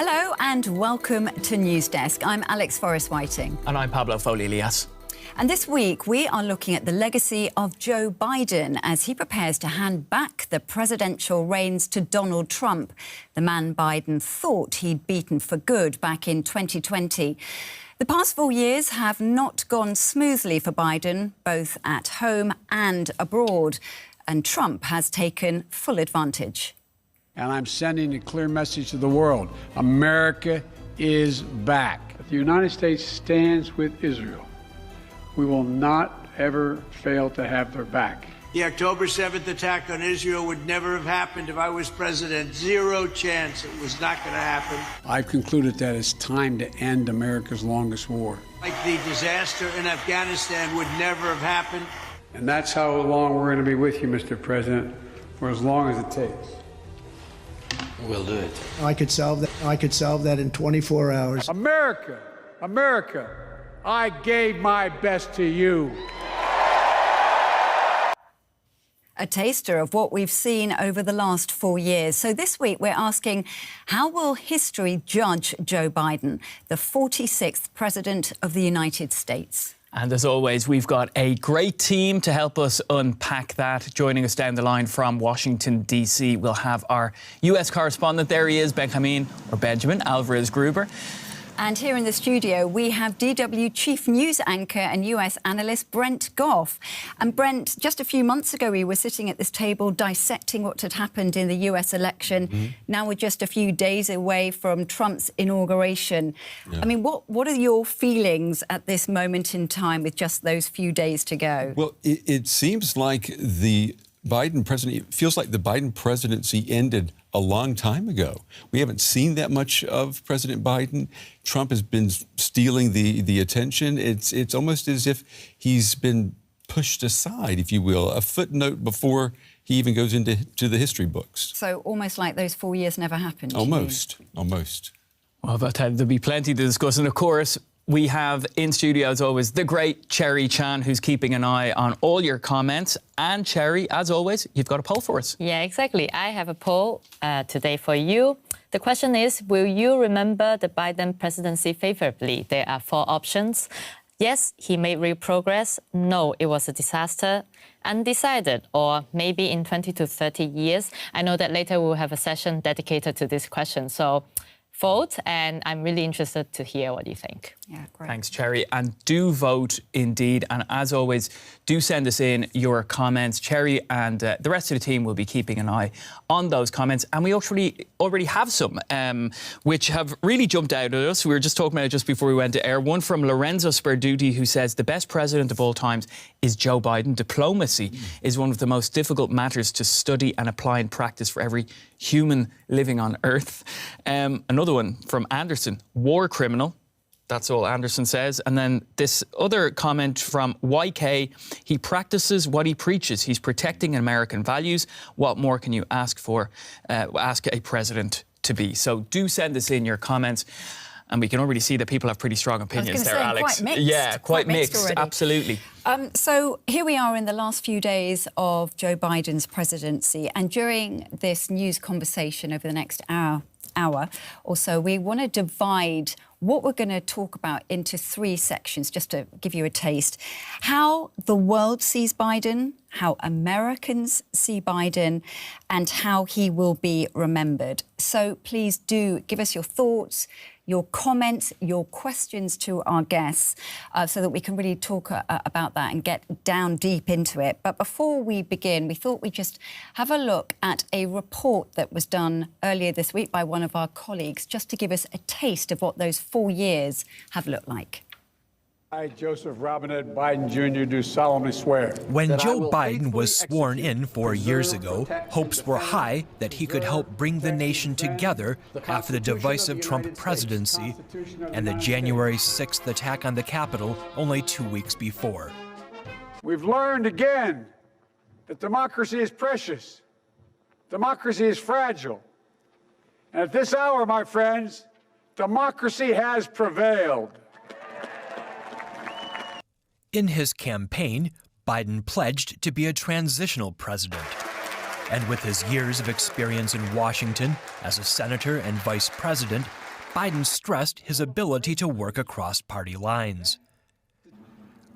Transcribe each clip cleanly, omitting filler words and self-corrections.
Hello and welcome to News Desk. I'm Alex Forrest-Whiting. And I'm Pablo Foley-Elias. And this week we are looking at the legacy of Joe Biden as he prepares to hand back the presidential reins to Donald Trump, the man Biden thought he'd beaten for good back in 2020. The past 4 years have not gone smoothly for Biden, both at home and abroad, and Trump has taken full advantage. And I'm sending a clear message to the world. America is back. The United States stands with Israel. We will not ever fail to have their back. The October 7th attack on Israel would never have happened if I was president. Zero chance. It was not going to happen. I've concluded that it's time to end America's longest war. Like the disaster in Afghanistan would never have happened. And that's how long we're going to be with you, Mr. President, for as long as it takes. We'll do it. I could solve that in 24 hours. America, I gave my best to you. A taster of what we've seen over the last 4 years. So this week we're asking, how will history judge Joe Biden, the 46th President of the United States? And as always, we've got a great team to help us unpack that. Joining us down the line from Washington, D.C., we'll have our US correspondent. There he is, Benjamin Alvarez-Gruber. And here in the studio, we have DW chief news anchor and US analyst Brent Goff. And Brent, just a few months ago, we were sitting at this table dissecting what had happened in the US election. Now we're just a few days away from Trump's inauguration. I mean, what are your feelings at this moment in time with just those few days to go? Well, it seems like the Biden presidency, it feels like the Biden presidency ended a long time ago. We haven't seen that much of President Biden. Trump has been stealing the attention. It's almost as if he's been pushed aside, if you will, a footnote before he even goes into the history books. So almost like those 4 years never happened. Almost. Well, but there'll be plenty to discuss. And of course, we have in studio, as always, the great Cherry Chan, who's keeping an eye on all your comments. And Cherry, as always, you've got a poll for us. Yeah, exactly. I have a poll today for you. The question is, will you remember the Biden presidency favorably? There are 4 options. Yes, he made real progress. No, it was a disaster. Undecided, or maybe in 20 to 30 years. I know that later we'll have a session dedicated to this question. So vote, and I'm really interested to hear what you think. Yeah, great. Thanks, Cherry. And do vote indeed. And as always, do send us in your comments. Cherry and the rest of the team will be keeping an eye on those comments. And we already have some, which have really jumped out at us. We were just talking about it just before we went to air. One from Lorenzo Sperduti, who says, the best president of all times is Joe Biden. Diplomacy is one of the most difficult matters to study and apply in practice for every human living on Earth. Another one from Anderson, war criminal. That's all Anderson says. And then this other comment from YK, he practices what he preaches. He's protecting American values. What more can you ask a president to be? So do send us in your comments. And we can already see that people have pretty strong opinions there, Alex. Quite mixed. Yeah, quite mixed, absolutely. So here we are in the last few days of Joe Biden's presidency. And during this news conversation over the next hour or so, we want to divide what we're going to talk about into 3 sections, just to give you a taste. How the world sees Biden, how Americans see Biden, and how he will be remembered. So please do give us your thoughts, your comments, your questions to our guests so that we can really talk about that and get down deep into it. But before we begin, we thought we'd just have a look at a report that was done earlier this week by one of our colleagues, just to give us a taste of what those 4 years have looked like. I, Joseph Robinette Biden Jr., do solemnly swear. When Joe Biden was sworn in 4 years ago, hopes were high that he could help bring the nation together after the divisive Trump presidency and the January 6th attack on the Capitol only 2 weeks before. We've learned again that democracy is precious. Democracy is fragile. And at this hour, my friends, democracy has prevailed. In his campaign, Biden pledged to be a transitional president. And with his years of experience in Washington as a senator and vice president, Biden stressed his ability to work across party lines.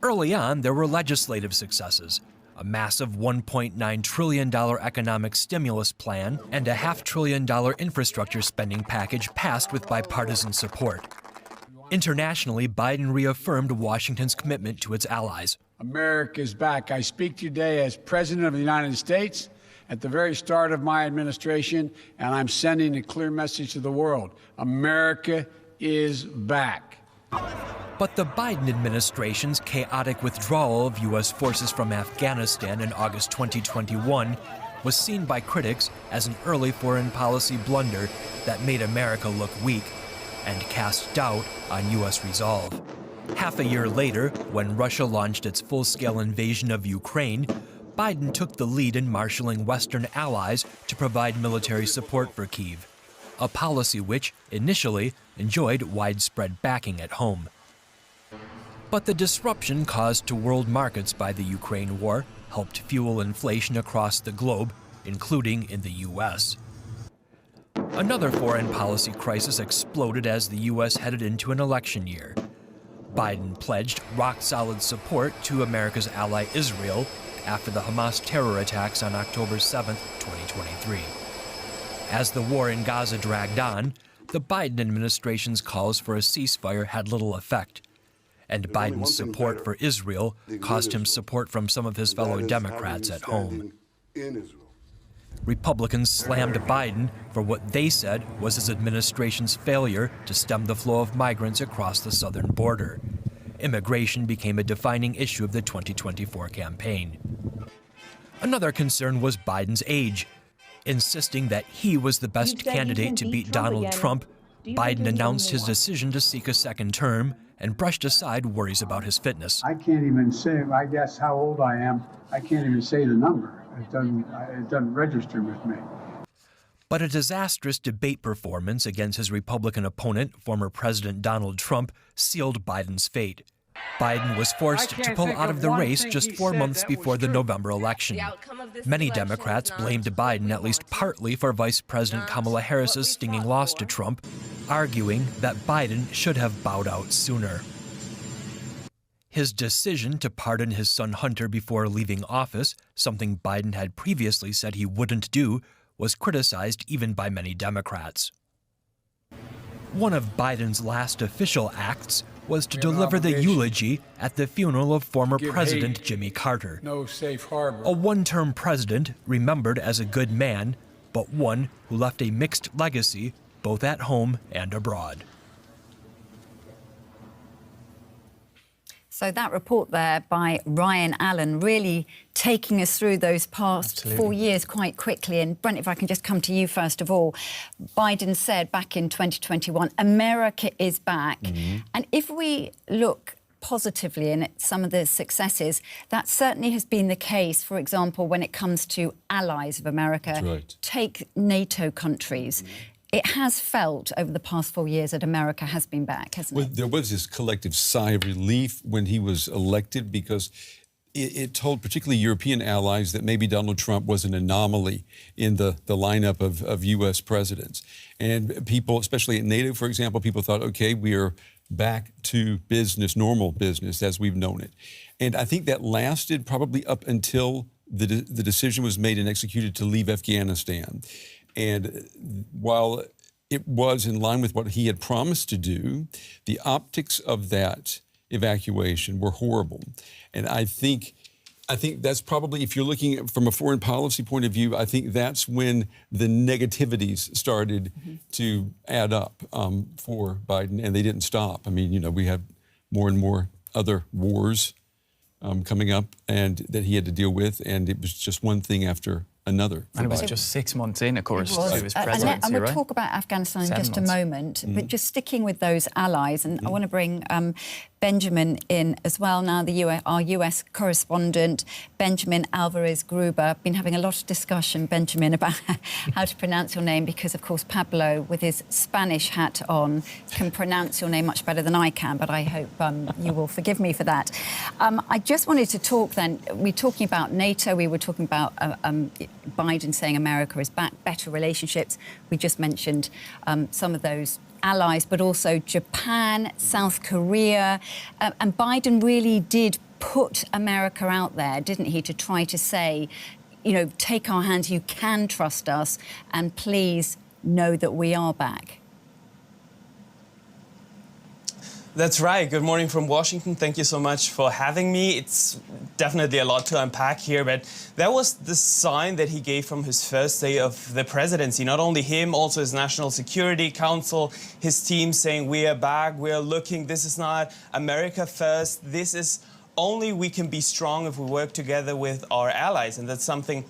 Early on, there were legislative successes. A massive $1.9 trillion economic stimulus plan and a $500 billion infrastructure spending package passed with bipartisan support. Internationally, Biden reaffirmed Washington's commitment to its allies. America is back. I speak today as President of the United States at the very start of my administration, and I'm sending a clear message to the world. America is back. But the Biden administration's chaotic withdrawal of U.S. forces from Afghanistan in August 2021 was seen by critics as an early foreign policy blunder that made America look weak and cast doubt on U.S. resolve. Half a year later, when Russia launched its full-scale invasion of Ukraine, Biden took the lead in marshaling Western allies to provide military support for Kyiv, a policy which, initially, enjoyed widespread backing at home. But the disruption caused to world markets by the Ukraine war helped fuel inflation across the globe, including in the U.S. Another foreign policy crisis exploded as the U.S. headed into an election year. Biden pledged rock-solid support to America's ally Israel after the Hamas terror attacks on October 7, 2023. As the war in Gaza dragged on, the Biden administration's calls for a ceasefire had little effect, and Biden's support for Israel cost him support from some of his fellow Democrats at home. Republicans slammed Biden for what they said was his administration's failure to stem the flow of migrants across the southern border. Immigration became a defining issue of the 2024 campaign. Another concern was Biden's age. Insisting that he was the best candidate to beat Donald Trump, Biden announced his decision to seek a second term and brushed aside worries about his fitness. I can't even say, I guess, how old I am. I can't even say the number. It doesn't register with me. But a disastrous debate performance against his Republican opponent, former President Donald Trump, sealed Biden's fate. Biden was forced to pull out of the race just 4 months before the November election. Many Democrats blamed Biden at least partly for Vice President Kamala Harris's stinging loss to Trump, arguing that Biden should have bowed out sooner. His decision to pardon his son Hunter before leaving office, something Biden had previously said he wouldn't do, was criticized even by many Democrats. One of Biden's last official acts was to deliver the eulogy at the funeral of former President Jimmy Carter. No safe harbor. A one-term president remembered as a good man, but one who left a mixed legacy both at home and abroad. So that report there by Ryan Allen really taking us through those past 4 years quite quickly. And Brent, if I can just come to you first of all, Biden said back in 2021, America is back. And if we look positively in some of the successes, that certainly has been the case, for example, when it comes to allies of America. That's right. Take NATO countries. It has felt over the past 4 years that America has been back, hasn't it? There was this collective sigh of relief when he was elected because it told particularly European allies that maybe Donald Trump was an anomaly in the lineup of U.S. presidents. And people, especially at NATO, for example, people thought, okay, we are back to business, normal business as we've known it. And I think that lasted probably up until the decision was made and executed to leave Afghanistan. And while it was in line with what he had promised to do, the optics of that evacuation were horrible. And I think that's probably, if you're looking at from a foreign policy point of view, I think that's when the negativities started to add up for Biden, and they didn't stop. I mean, you know, we have more and more other wars coming up and that he had to deal with, and it was just one thing after another. And it was just 6 months in, of course, to his and presidency, we'll right? talk about Afghanistan in 7 just months. a moment, but just sticking with those allies, and I want to bring Benjamin in as well now, our US correspondent, Benjamin Alvarez-Gruber. Been having a lot of discussion, Benjamin, about how to pronounce your name, because, of course, Pablo, with his Spanish hat on, can pronounce your name much better than I can, but I hope you will forgive me for that. I just wanted to talk then, we're talking about NATO, we were talking about Biden saying America is back, better relationships. We just mentioned some of those allies, but also Japan, South Korea. And Biden really did put America out there, didn't he, to try to say, you know, take our hands, you can trust us, and please know that we are back. That's right. Good morning from Washington. Thank you so much for having me. It's definitely a lot to unpack here, but that was the sign that he gave from his first day of the presidency. Not only him, also his National Security Council, his team saying, we are back, we are looking, this is not America first, this is only we can be strong if we work together with our allies. And that's something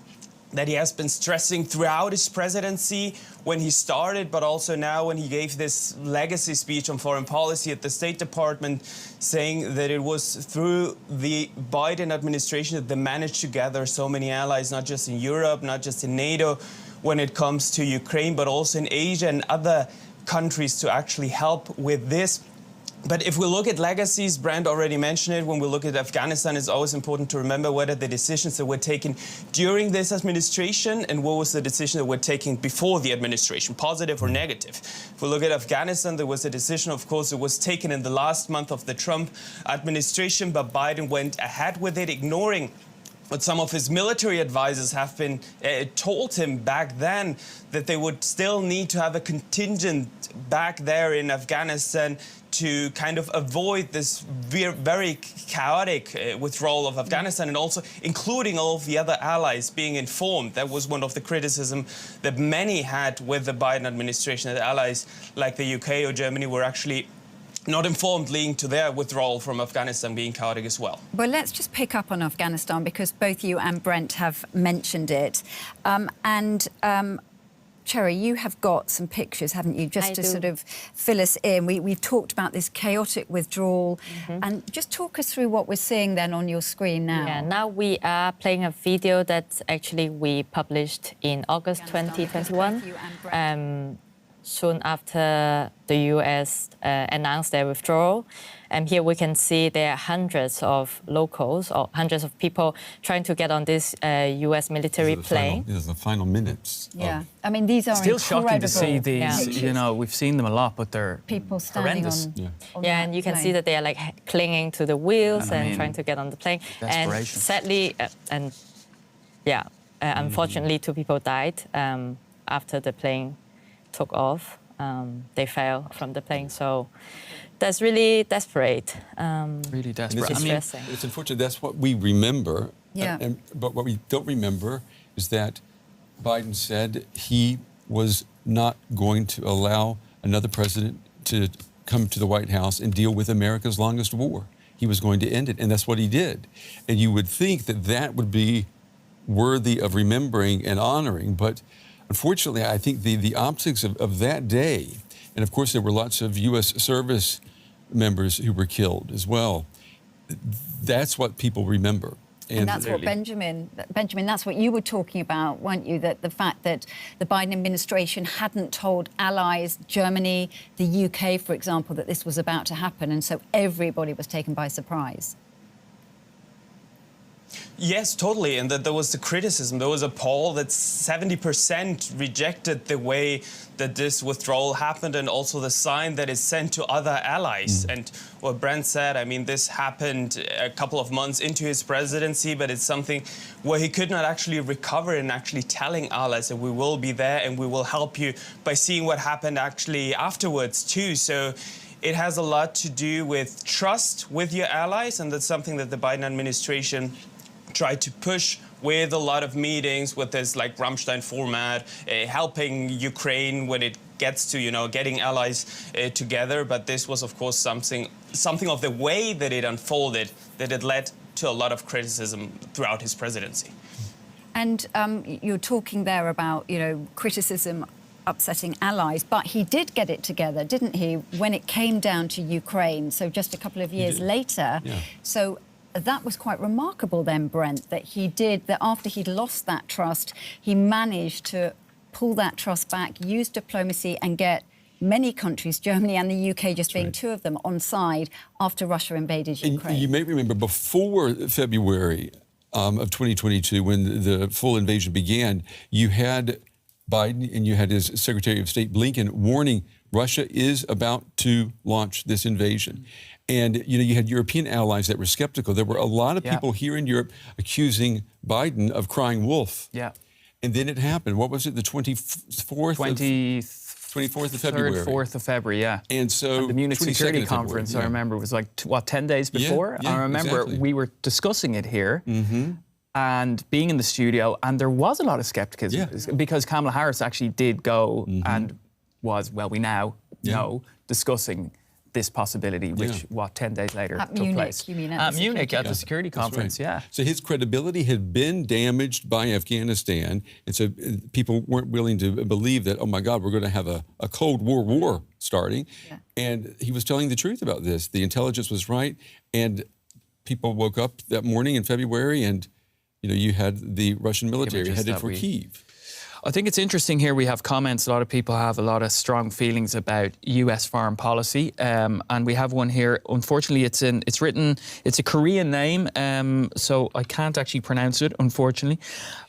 that he has been stressing throughout his presidency when he started, but also now when he gave this legacy speech on foreign policy at the State Department, saying that it was through the Biden administration that they managed to gather so many allies, not just in Europe, not just in NATO, when it comes to Ukraine, but also in Asia and other countries to actually help with this. But if we look at legacies, Brand already mentioned it, when we look at Afghanistan, it's always important to remember what are the decisions that were taken during this administration and what was the decision that were taken before the administration, positive or negative. If we look at Afghanistan, there was a decision, of course, that was taken in the last month of the Trump administration, but Biden went ahead with it, ignoring what some of his military advisors have been told him back then, that they would still need to have a contingent back there in Afghanistan to kind of avoid this very chaotic withdrawal of Afghanistan, and also including all of the other allies being informed. That was one of the criticism that many had with the Biden administration, that allies like the UK or Germany were actually not informed, leading to their withdrawal from Afghanistan being chaotic as well. Well, let's just pick up on Afghanistan, because both you and Brent have mentioned it. Cherry, you have got some pictures, haven't you, just to sort of fill us in. We've talked about this chaotic withdrawal. And just talk us through what we're seeing then on your screen now. Yeah, now we are playing a video that actually we published in August 2021. Soon after the US announced their withdrawal. And here we can see there are hundreds of locals or hundreds of people trying to get on this US military plane. These are the final minutes. Yeah, I mean, these are still incredible. shocking to see these. Pictures. You know, we've seen them a lot, but they're people standing horrendous. on Yeah, and you can see that they are like clinging to the wheels and trying to get on the plane. And sadly, unfortunately, 2 people died after the plane took off. They fell from the plane, so that's really desperate. Really desperate. It's unfortunate. That's what we remember. Yeah. But what we don't remember is that Biden said he was not going to allow another president to come to the White House and deal with America's longest war. He was going to end it, and that's what he did. And you would think that that would be worthy of remembering and honoring, but unfortunately, I think the optics of that day, and of course there were lots of U.S. service members who were killed as well, that's what people remember. And that's what Benjamin, that's what you were talking about, weren't you? That the fact that the Biden administration hadn't told allies, Germany, the UK, for example, that this was about to happen. And so everybody was taken by surprise. Yes, totally. And that there was the criticism. There was a poll that 70% rejected the way that this withdrawal happened, and also the sign that is sent to other allies. And what Brent said, I mean, this happened a couple of months into his presidency, but it's something where he could not actually recover in actually telling allies that we will be there and we will help you, by seeing what happened actually afterwards too. So it has a lot to do with trust with your allies, and that's something that the Biden administration tried to push with a lot of meetings, with this like Rammstein format, helping Ukraine when it gets to, you know, getting allies together. But this was, of course, something of the way that it unfolded, that it led to a lot of criticism throughout his presidency. And you're talking there about, you know, criticism upsetting allies, but he did get it together, didn't he, when it came down to Ukraine, so just a couple of years later. Yeah. So that was quite remarkable then, Brent, that he did, that after he'd lost that trust, he managed to pull that trust back, use diplomacy and get many countries, Germany and the UK just being two of them, on side after Russia invaded Ukraine. And you may remember before February of 2022, when the full invasion began, you had Biden and you had his Secretary of State Blinken warning Russia is about to launch this invasion. And, you had European allies that were skeptical. There were a lot of people here in Europe accusing Biden of crying wolf. Yeah. And then it happened. What was it, the 24th? 24th of February. 4th of February, yeah. And so the Munich Security Conference, I remember, was like, 10 days before? Yeah, I remember exactly. we were discussing it here and being in the studio, and there was a lot of skepticism because Kamala Harris actually did go and was, well, we now know, discussing this possibility, which, 10 days later at took Munich, place. you mean? At Munich, at the security conference, So his credibility had been damaged by Afghanistan, and so people weren't willing to believe that, oh my God, we're going to have a Cold War starting. Yeah. And he was telling the truth about this. The intelligence was right, and people woke up that morning in February, and you had the Russian military headed for Kyiv. I think it's interesting here. We have comments. A lot of people have a lot of strong feelings about U.S. foreign policy, and we have one here. Unfortunately, it's a Korean name, so I can't actually pronounce it, unfortunately.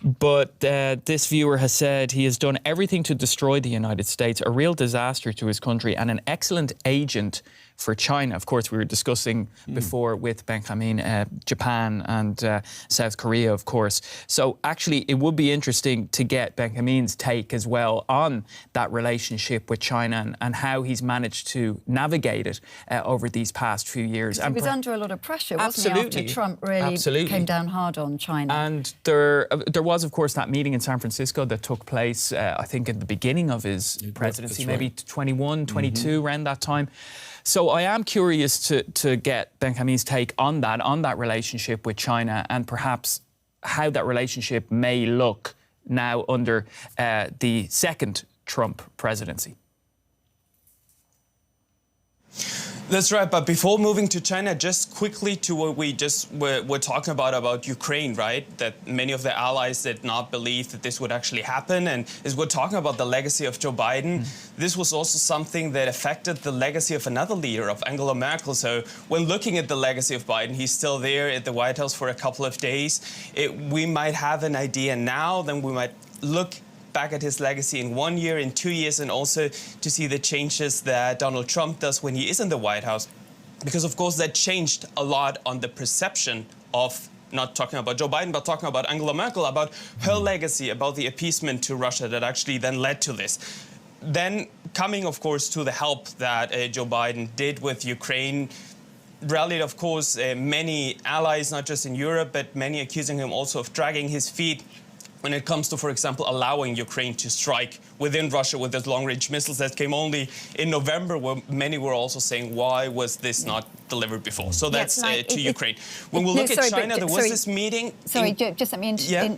But this viewer has said he has done everything to destroy the United States, a real disaster to his country, and an excellent agent for China. Of course, we were discussing before with Benjamin, Japan and South Korea, of course. So actually, it would be interesting to get Benjamin's take as well on that relationship with China and how he's managed to navigate it over these past few years. He was under a lot of pressure, wasn't he, after Trump really came down hard on China? And there was, of course, that meeting in San Francisco that took place, I think, at the beginning of his presidency, maybe 21, 22, around that time. So I am curious to get Benjamin's take on that relationship with China, and perhaps how that relationship may look now under the second Trump presidency. That's right, but before moving to China, just quickly to what we just were talking about Ukraine, right? That many of the allies did not believe that this would actually happen, and as we're talking about the legacy of Joe Biden, this was also something that affected the legacy of another leader, of Angela Merkel. So when looking at the legacy of Biden, he's still there at the White House for a couple of days. We might have an idea now, then we might look back at his legacy in 1 year, in 2 years, and also to see the changes that Donald Trump does when he is in the White House. Because, of course, that changed a lot on the perception of, not talking about Joe Biden, but talking about Angela Merkel, about her legacy, about the appeasement to Russia that actually then led to this. Then coming, of course, to the help that Joe Biden did with Ukraine, rallied, of course, many allies, not just in Europe, but many accusing him also of dragging his feet when it comes to, for example, allowing Ukraine to strike within Russia with those long-range missiles that came only in November, where many were also saying, why was this not delivered before? So that's to Ukraine. When we look at China, there was this meeting... Just let me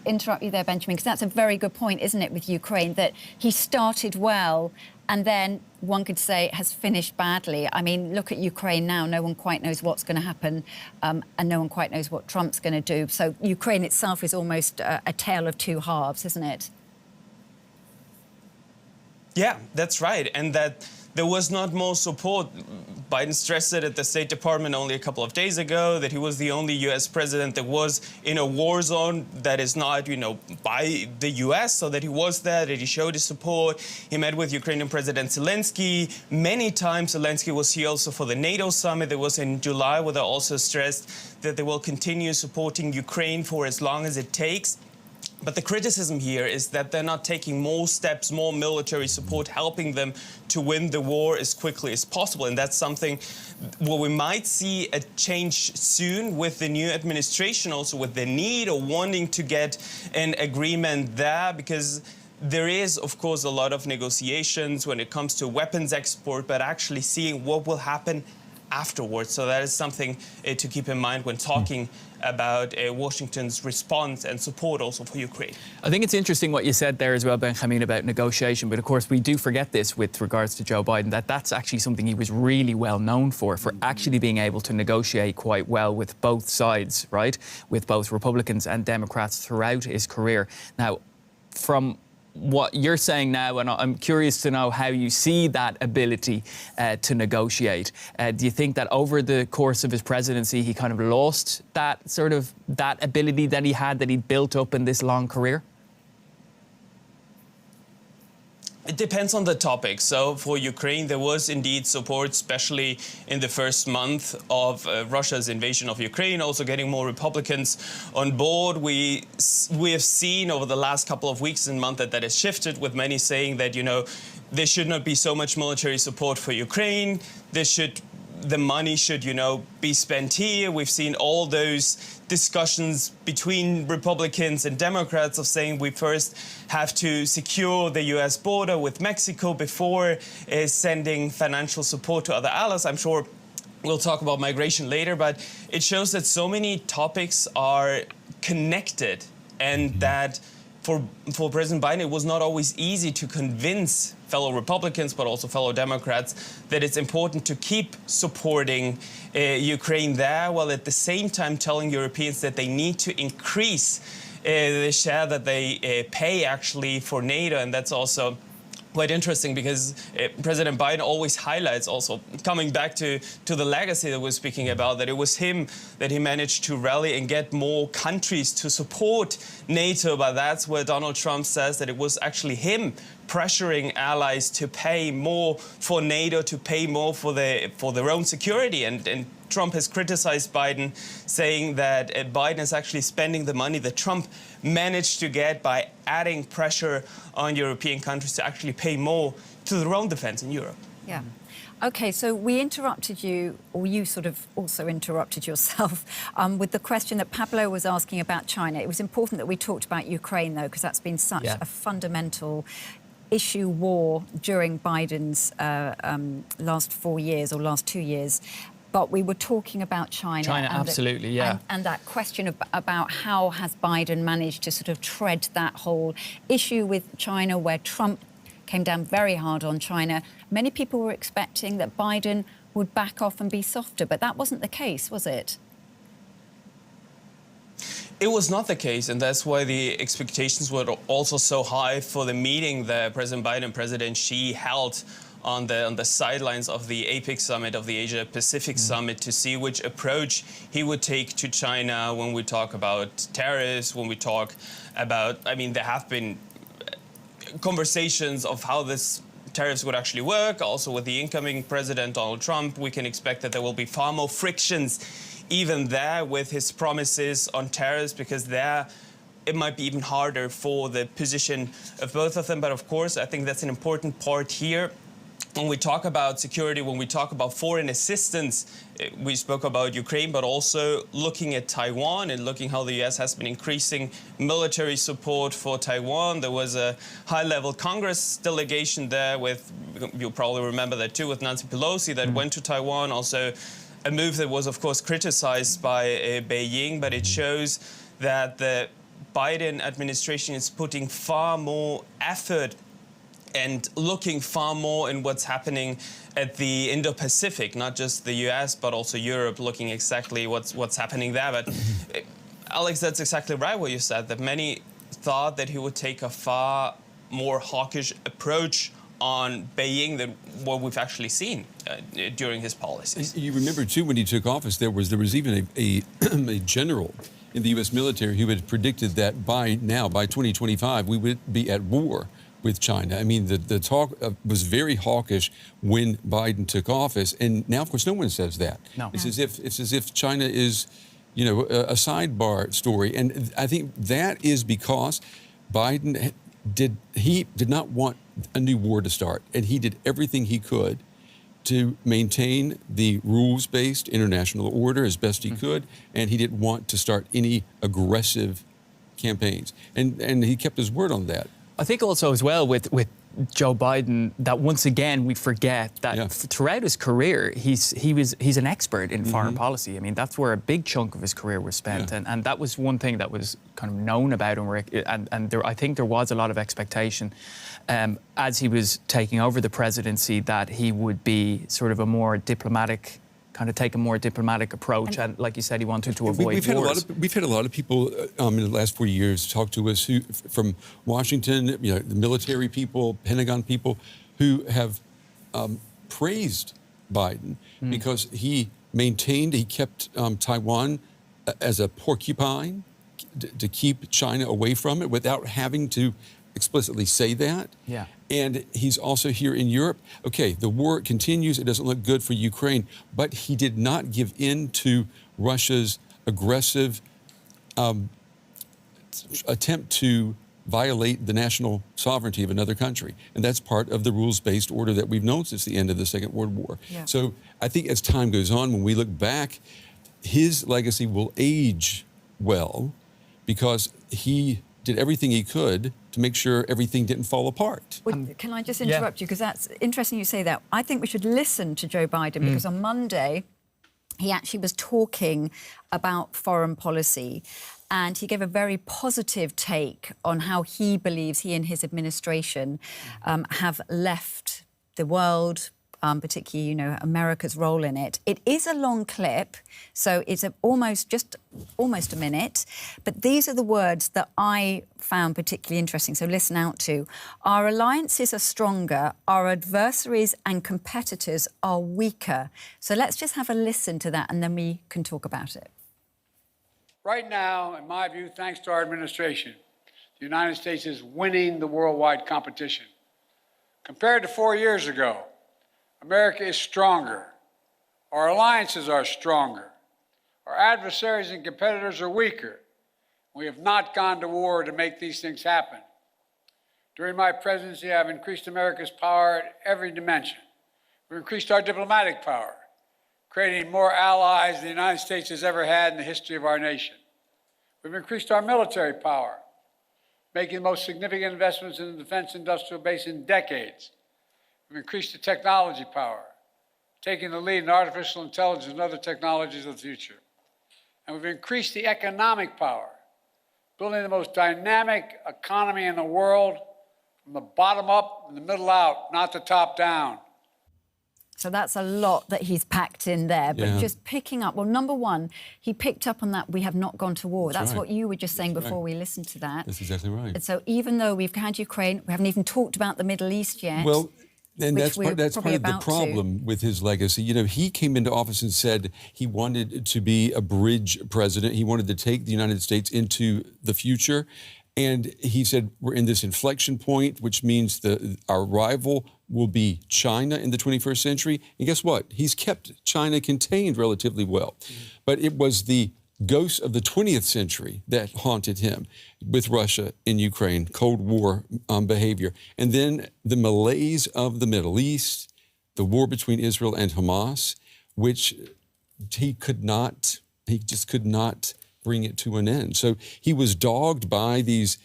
interrupt you there, Benjamin, because that's a very good point, isn't it, with Ukraine, that he started well and then one could say has finished badly. I mean, look at Ukraine now. No one quite knows what's going to happen, and no one quite knows what Trump's going to do. So Ukraine itself is almost a tale of two halves, isn't it? Yeah, that's right. And that there was not more support. Biden stressed it at the State Department only a couple of days ago, that he was the only U.S. president that was in a war zone that is not, by the U.S., so that he was there, that he showed his support. He met with Ukrainian President Zelensky many times. Zelensky was here also for the NATO summit that was in July, where they also stressed that they will continue supporting Ukraine for as long as it takes. But the criticism here is that they're not taking more steps, more military support, helping them to win the war as quickly as possible. And that's something where we might see a change soon with the new administration, also with the need or wanting to get an agreement there, because there is, of course, a lot of negotiations when it comes to weapons export, but actually seeing what will happen afterwards. So that is something to keep in mind when talking about Washington's response and support also for Ukraine. I think it's interesting what you said there as well, Benjamin, about negotiation. But of course, we do forget this with regards to Joe Biden, that that's actually something he was really well known for actually being able to negotiate quite well with both sides, right? With both Republicans and Democrats throughout his career. Now, from what you're saying now, and I'm curious to know how you see that ability to negotiate. Do you think that over the course of his presidency, he kind of lost that ability that he had, that he built up in this long career? It depends on the topic. So for Ukraine, there was indeed support, especially in the first month of Russia's invasion of Ukraine, also getting more Republicans on board. We have seen over the last couple of weeks and months that has shifted, with many saying that, there should not be so much military support for Ukraine. The money should, be spent here. We've seen all those discussions between Republicans and Democrats of saying we first have to secure the US border with Mexico before sending financial support to other allies. I'm sure we'll talk about migration later, but it shows that so many topics are connected, and that for President Biden, it was not always easy to convince fellow Republicans, but also fellow Democrats, that it's important to keep supporting Ukraine there, while at the same time telling Europeans that they need to increase the share that they pay actually for NATO. And that's also quite interesting, because President Biden always highlights, also coming back to the legacy that we're speaking about, that it was him that he managed to rally and get more countries to support NATO. But that's where Donald Trump says that it was actually him pressuring allies to pay more for NATO, to pay more for their own security. And Trump has criticized Biden, saying that Biden is actually spending the money that Trump managed to get by adding pressure on European countries to actually pay more to their own defense in Europe. Yeah. OK, so we interrupted you, or you sort of also interrupted yourself, with the question that Pablo was asking about China. It was important that we talked about Ukraine, though, because that's been such a fundamental issue, war, during Biden's last 4 years or last 2 years. But we were talking about China. China, absolutely, yeah. And that question about how has Biden managed to sort of tread that whole issue with China, where Trump came down very hard on China. Many people were expecting that Biden would back off and be softer, but that wasn't the case, was it? It was not the case, and that's why the expectations were also so high for the meeting that President Biden and President Xi held on the sidelines of the APEC summit, of the Asia-Pacific summit, to see which approach he would take to China when we talk about tariffs, when we talk about, there have been conversations of how this tariffs would actually work. Also with the incoming President Donald Trump, we can expect that there will be far more frictions even there with his promises on tariffs, because there it might be even harder for the position of both of them. But of course, I think that's an important part here. When we talk about security, when we talk about foreign assistance, we spoke about Ukraine, but also looking at Taiwan and looking how the US has been increasing military support for Taiwan. There was a high-level Congress delegation there with, you'll probably remember that too, with Nancy Pelosi that went to Taiwan. Also a move that was, of course, criticized by Beijing, but it shows that the Biden administration is putting far more effort and looking far more in what's happening at the Indo-Pacific, not just the US, but also Europe, looking exactly what's happening there. But Alex, that's exactly right what you said, that many thought that he would take a far more hawkish approach on Beijing than what we've actually seen during his policies. You remember, too, when he took office, there was even a general in the U.S. military who had predicted that by 2025, we would be at war with China. The talk was very hawkish when Biden took office, and now, of course, no one says that. No. It's as if China is, a sidebar story, and I think that is because Biden did not want a new war to start, and he did everything he could to maintain the rules-based international order as best he could, and he didn't want to start any aggressive campaigns, and he kept his word on that. I think also as well with Joe Biden, that once again we forget that throughout his career he's an expert in foreign policy. That's where a big chunk of his career was spent, and that was one thing that was kind of known about him. And I think there was a lot of expectation as he was taking over the presidency that he would be sort of a more diplomatic. Kind of take a more diplomatic approach, and like you said, he wanted to avoid wars. We've had a lot of people in the last 4 years talk to us from Washington, the military people, Pentagon people, who have praised Biden because he kept Taiwan as a porcupine to keep China away from it without having to explicitly say that. Yeah. And he's also here in Europe. Okay, the war continues. It doesn't look good for Ukraine, but he did not give in to Russia's aggressive attempt to violate the national sovereignty of another country. And that's part of the rules-based order that we've known since the end of the Second World War. Yeah. So I think as time goes on, when we look back, his legacy will age well because he did everything he could to make sure everything didn't fall apart. Well, can I just interrupt you? Because that's interesting you say that. I think we should listen to Joe Biden because on Monday, he actually was talking about foreign policy and he gave a very positive take on how he believes he and his administration have left the world, particularly, you know, America's role in it. It is a long clip, so it's almost a minute, but these are the words that I found particularly interesting, so listen out to. Our alliances are stronger, our adversaries and competitors are weaker. So let's just have a listen to that and then we can talk about it. Right now, in my view, thanks to our administration, the United States is winning the worldwide competition. Compared to 4 years ago, America is stronger. Our alliances are stronger. Our adversaries and competitors are weaker. We have not gone to war to make these things happen. During my presidency, I've increased America's power at every dimension. We've increased our diplomatic power, creating more allies than the United States has ever had in the history of our nation. We've increased our military power, making the most significant investments in the defense industrial base in decades. We've increased the technology power, taking the lead in artificial intelligence and other technologies of the future. And we've increased the economic power, building the most dynamic economy in the world from the bottom up and the middle out, not the top down. So that's a lot that he's packed in there. But just picking up, well, number one, he picked up on that we have not gone to war. That's right. what you were just saying before we listened to that. That's exactly right. And so even though we've had Ukraine, we haven't even talked about the Middle East yet. Well, and that's part of the problem to. with his legacy. You know, he came into office and said he wanted to be a bridge president. He wanted to take the United States into the future. And he said, we're in this inflection point, which means our rival will be China in the 21st century. And guess what? He's kept China contained relatively well. But it was the ghosts of the 20th century that haunted him with Russia in Ukraine, Cold War behavior. And then the malaise of the Middle East, the war between Israel and Hamas, which he just could not bring it to an end. So he was dogged by these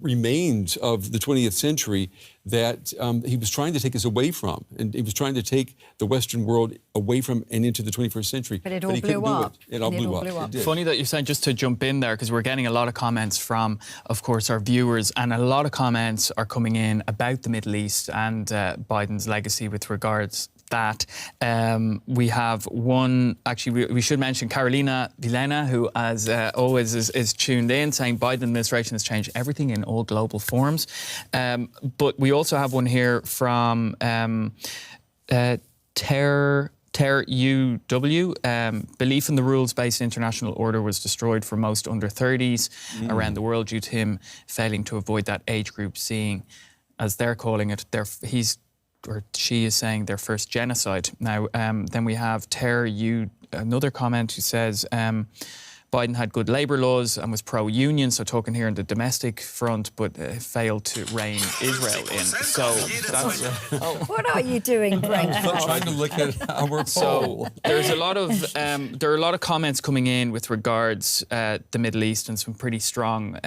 remains of the 20th century that he was trying to take us away from. And he was trying to take the Western world away from and into the 21st century. But it all blew up. It all blew up. It did. Funny that you're saying, just to jump in there, because we're getting a lot of comments from, of course, our viewers, and a lot of comments are coming in about the Middle East and Biden's legacy with regards that. We have one, actually, we should mention Carolina Vilena, who, as always, is tuned in, saying Biden administration has changed everything in all global forms. But we also have one here from Ter UW. Belief in the rules-based international order was destroyed for most under 30s around the world due to him failing to avoid that age group seeing, as they're calling it, she is saying their first genocide. Now, then we have another comment who says Biden had good labour laws and was pro-union, so talking here on the domestic front, but failed to rein Israel in. So that's... What are you doing, Brent? I'm trying to look at our poll. So there's a lot of there are a lot of comments coming in with regards the Middle East and some pretty strong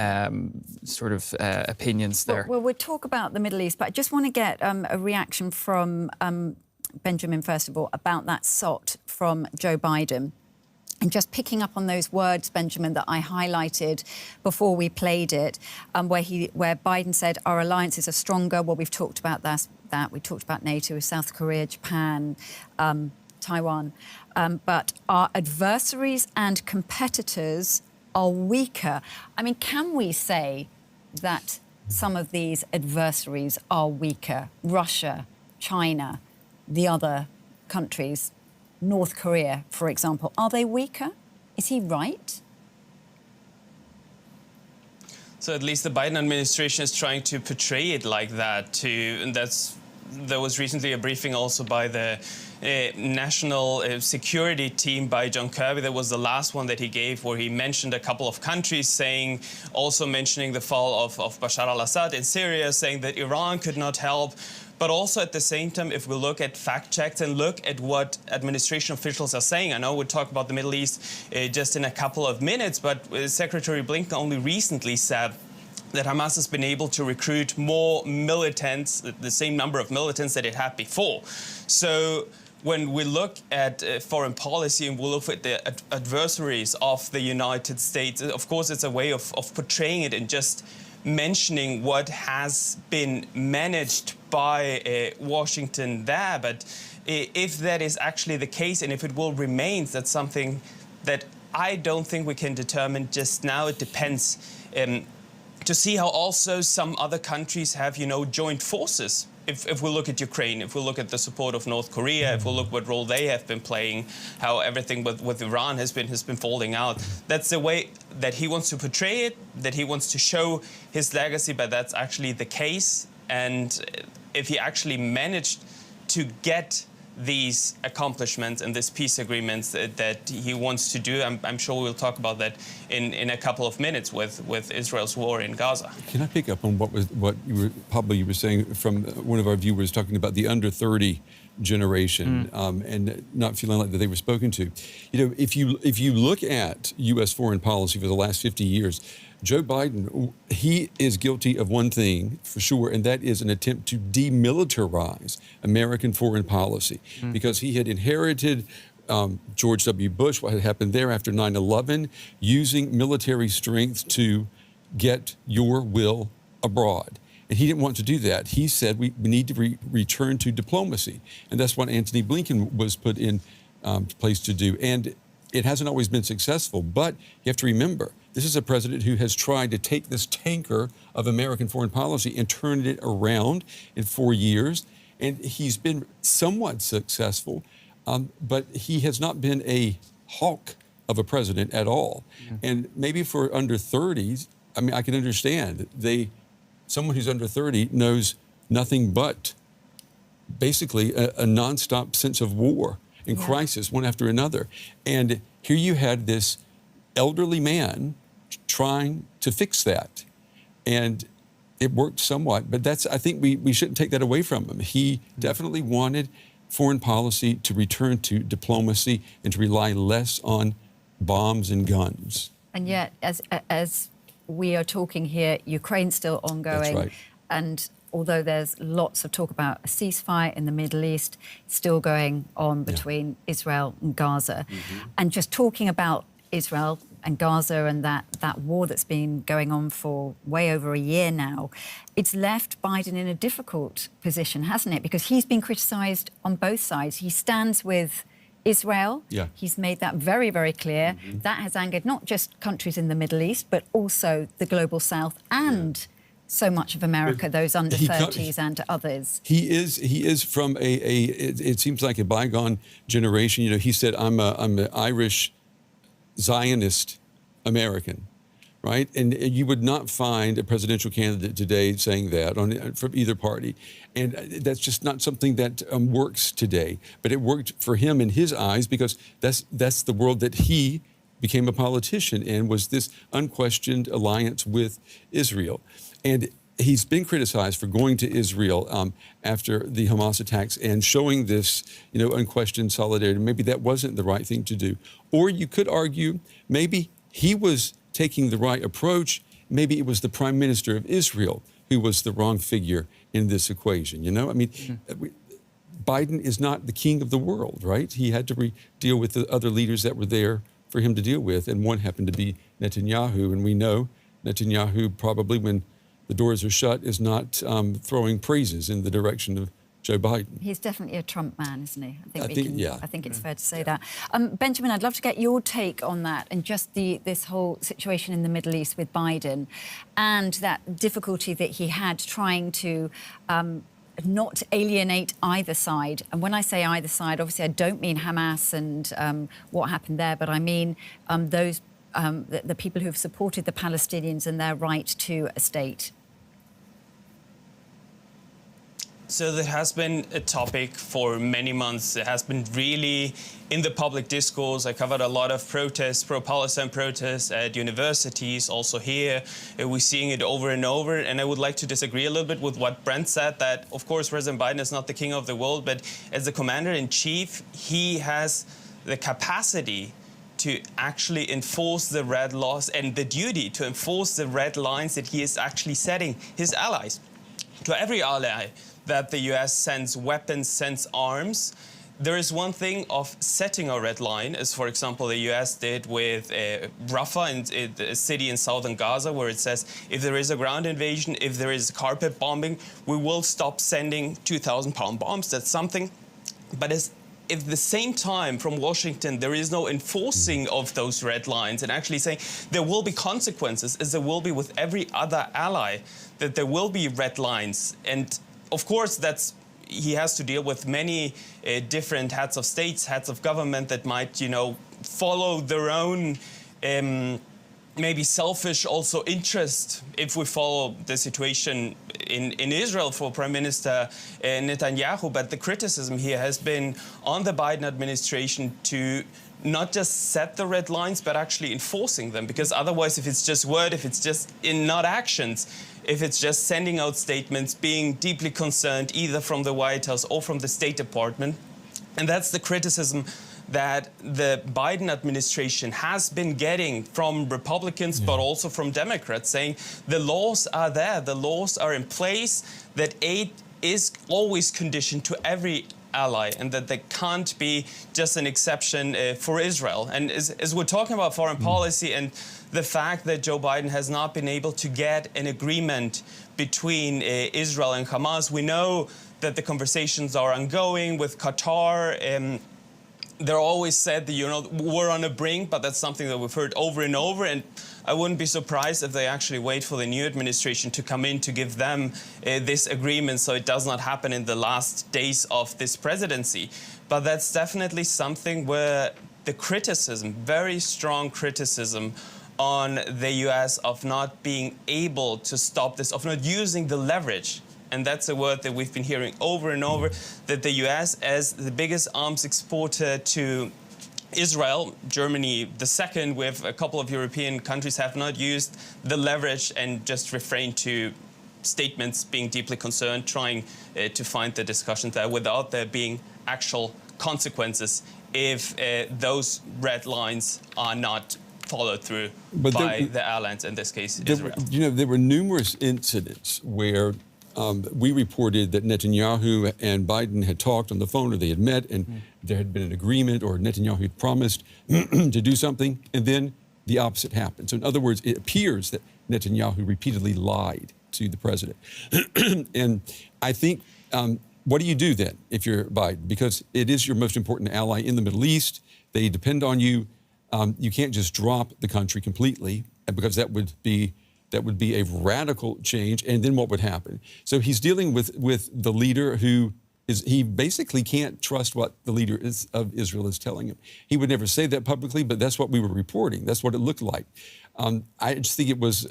opinions there. Well, we'll talk about the Middle East, but I just want to get a reaction from Benjamin, first of all, about that SOT from Joe Biden. And just picking up on those words, Benjamin, that I highlighted before we played it, where Biden said our alliances are stronger. Well, we've talked about that. We talked about NATO, South Korea, Japan, Taiwan. But our adversaries and competitors are weaker. I mean, can we say that some of these adversaries are weaker? Russia, China, the other countries, North Korea, for example, are they weaker? Is he right? So at least the Biden administration is trying to portray it like that. And there was recently a briefing also by the national security team by John Kirby. That was the last one that he gave, where he mentioned a couple of countries, also mentioning the fall of Bashar al-Assad in Syria, saying that Iran could not help. But also at the same time, if we look at fact checks and look at what administration officials are saying, I know we'll talk about the Middle East just in a couple of minutes, but Secretary Blinken only recently said that Hamas has been able to recruit more militants, the same number of militants that it had before. So when we look at foreign policy and we look at the adversaries of the United States, of course, it's a way of portraying it and just mentioning what has been managed by Washington there. But if that is actually the case and if it will remain, that's something that I don't think we can determine just now. It depends to see how also some other countries have, joined forces. If we look at Ukraine, if we look at the support of North Korea, if we look what role they have been playing, how everything with Iran has been falling out, that's the way that he wants to portray it, that he wants to show his legacy, but that's actually the case. And if he actually managed to get these accomplishments and these peace agreements that he wants to do, I'm sure we'll talk about that in a couple of minutes with Israel's war in Gaza. Can I pick up on what you were saying from one of our viewers talking about the under 30 generation and not feeling like that they were spoken to? If you look at U.S. foreign policy for the last 50 years, Joe Biden, he is guilty of one thing for sure, and that is an attempt to demilitarize American foreign policy, because he had inherited George W. Bush, what had happened there after 9/11, using military strength to get your will abroad. And he didn't want to do that. He said we need to return to diplomacy. And that's what Antony Blinken was put in place to do. And it hasn't always been successful, but you have to remember, this is a president who has tried to take this tanker of American foreign policy and turn it around in 4 years. And he's been somewhat successful, but he has not been a hawk of a president at all. And maybe for under 30s, I mean, I can understand. Someone who's under 30 knows nothing but basically a nonstop sense of war and crisis, one after another. And here you had this elderly man trying to fix that. And it worked somewhat, but I think we shouldn't take that away from him. He definitely wanted foreign policy to return to diplomacy and to rely less on bombs and guns. And yet, as we are talking here, Ukraine's still ongoing. That's right. And although there's lots of talk about a ceasefire in the Middle East, it's still going on between Israel and Gaza. And just talking about Israel and Gaza and that war that's been going on for way over a year now, it's left Biden in a difficult position, hasn't it? Because he's been criticised on both sides. He stands with Israel. He's made that very, very clear. That has angered not just countries in the Middle East, but also the global South and so much of America, those under 30s and others. He is from it seems like a bygone generation. He said, I'm an Irish Zionist American, right? And you would not find a presidential candidate today saying that from either party. And that's just not something that works today. But it worked for him in his eyes because that's the world that he became a politician in, was this unquestioned alliance with Israel. And he's been criticized for going to Israel after the Hamas attacks and showing this, unquestioned solidarity. Maybe that wasn't the right thing to do. Or you could argue maybe he was taking the right approach. Maybe it was the Prime Minister of Israel who was the wrong figure in this equation. I mean, Biden is not the king of the world, right? He had to deal with the other leaders that were there for him to deal with, and one happened to be Netanyahu. And we know Netanyahu probably, when the doors are shut, is not throwing praises in the direction of Joe Biden. He's definitely a Trump man, isn't he? I think it's fair to say that. Benjamin, I'd love to get your take on that and just this whole situation in the Middle East with Biden and that difficulty that he had trying to not alienate either side. And when I say either side, obviously I don't mean Hamas and what happened there, but I mean those the people who have supported the Palestinians and their right to a state? So that has been a topic for many months. It has been really in the public discourse. I covered a lot of protests, pro-Palestine protests at universities, also here. We're seeing it over and over. And I would like to disagree a little bit with what Brent said, that, of course, President Biden is not the king of the world, but as the commander-in-chief, he has the capacity to actually enforce the red laws and the duty to enforce the red lines that he is actually setting his allies. To every ally that the US sends weapons, sends arms, there is one thing of setting a red line, as for example the US did with Rafah, a city in southern Gaza, where it says if there is a ground invasion, if there is carpet bombing, we will stop sending 2,000-pound bombs. That's something. But if at the same time from Washington there is no enforcing of those red lines and actually saying there will be consequences, as there will be with every other ally, that there will be red lines. And of course, he has to deal with many different heads of states, heads of government that might, follow their own maybe selfish also interest. If we follow the situation in Israel for Prime Minister Netanyahu, but the criticism here has been on the Biden administration to not just set the red lines, but actually enforcing them. Because otherwise, if it's just word, if it's just in not actions, if it's just sending out statements, being deeply concerned either from the White House or from the State Department, and that's the criticism that the Biden administration has been getting from Republicans, but also from Democrats, saying the laws are there, the laws are in place, that aid is always conditioned to every ally, and that there can't be just an exception for Israel. And as we're talking about foreign policy and the fact that Joe Biden has not been able to get an agreement between Israel and Hamas, we know that the conversations are ongoing with Qatar. They're always said that, we're on a brink, but that's something that we've heard over and over. And I wouldn't be surprised if they actually wait for the new administration to come in to give them this agreement so it does not happen in the last days of this presidency. But that's definitely something where the criticism, very strong criticism on the US of not being able to stop this, of not using the leverage. And that's a word that we've been hearing over and over, that the US, as the biggest arms exporter to Israel, Germany the second, with a couple of European countries, have not used the leverage and just refrained to statements being deeply concerned, trying to find the discussion there without there being actual consequences if those red lines are not followed through by the allies, in this case, Israel. There were numerous incidents where we reported that Netanyahu and Biden had talked on the phone, or they had met, and there had been an agreement, or Netanyahu had promised to do something, and then the opposite happened. So in other words, it appears that Netanyahu repeatedly lied to the president. And I think, what do you do then if you're Biden? Because it is your most important ally in the Middle East. They depend on you. You can't just drop the country completely, because that would be a radical change. And then what would happen? So he's dealing with the leader who he basically can't trust what the leader of Israel is telling him. He would never say that publicly, but that's what we were reporting. That's what it looked like. I just think it was,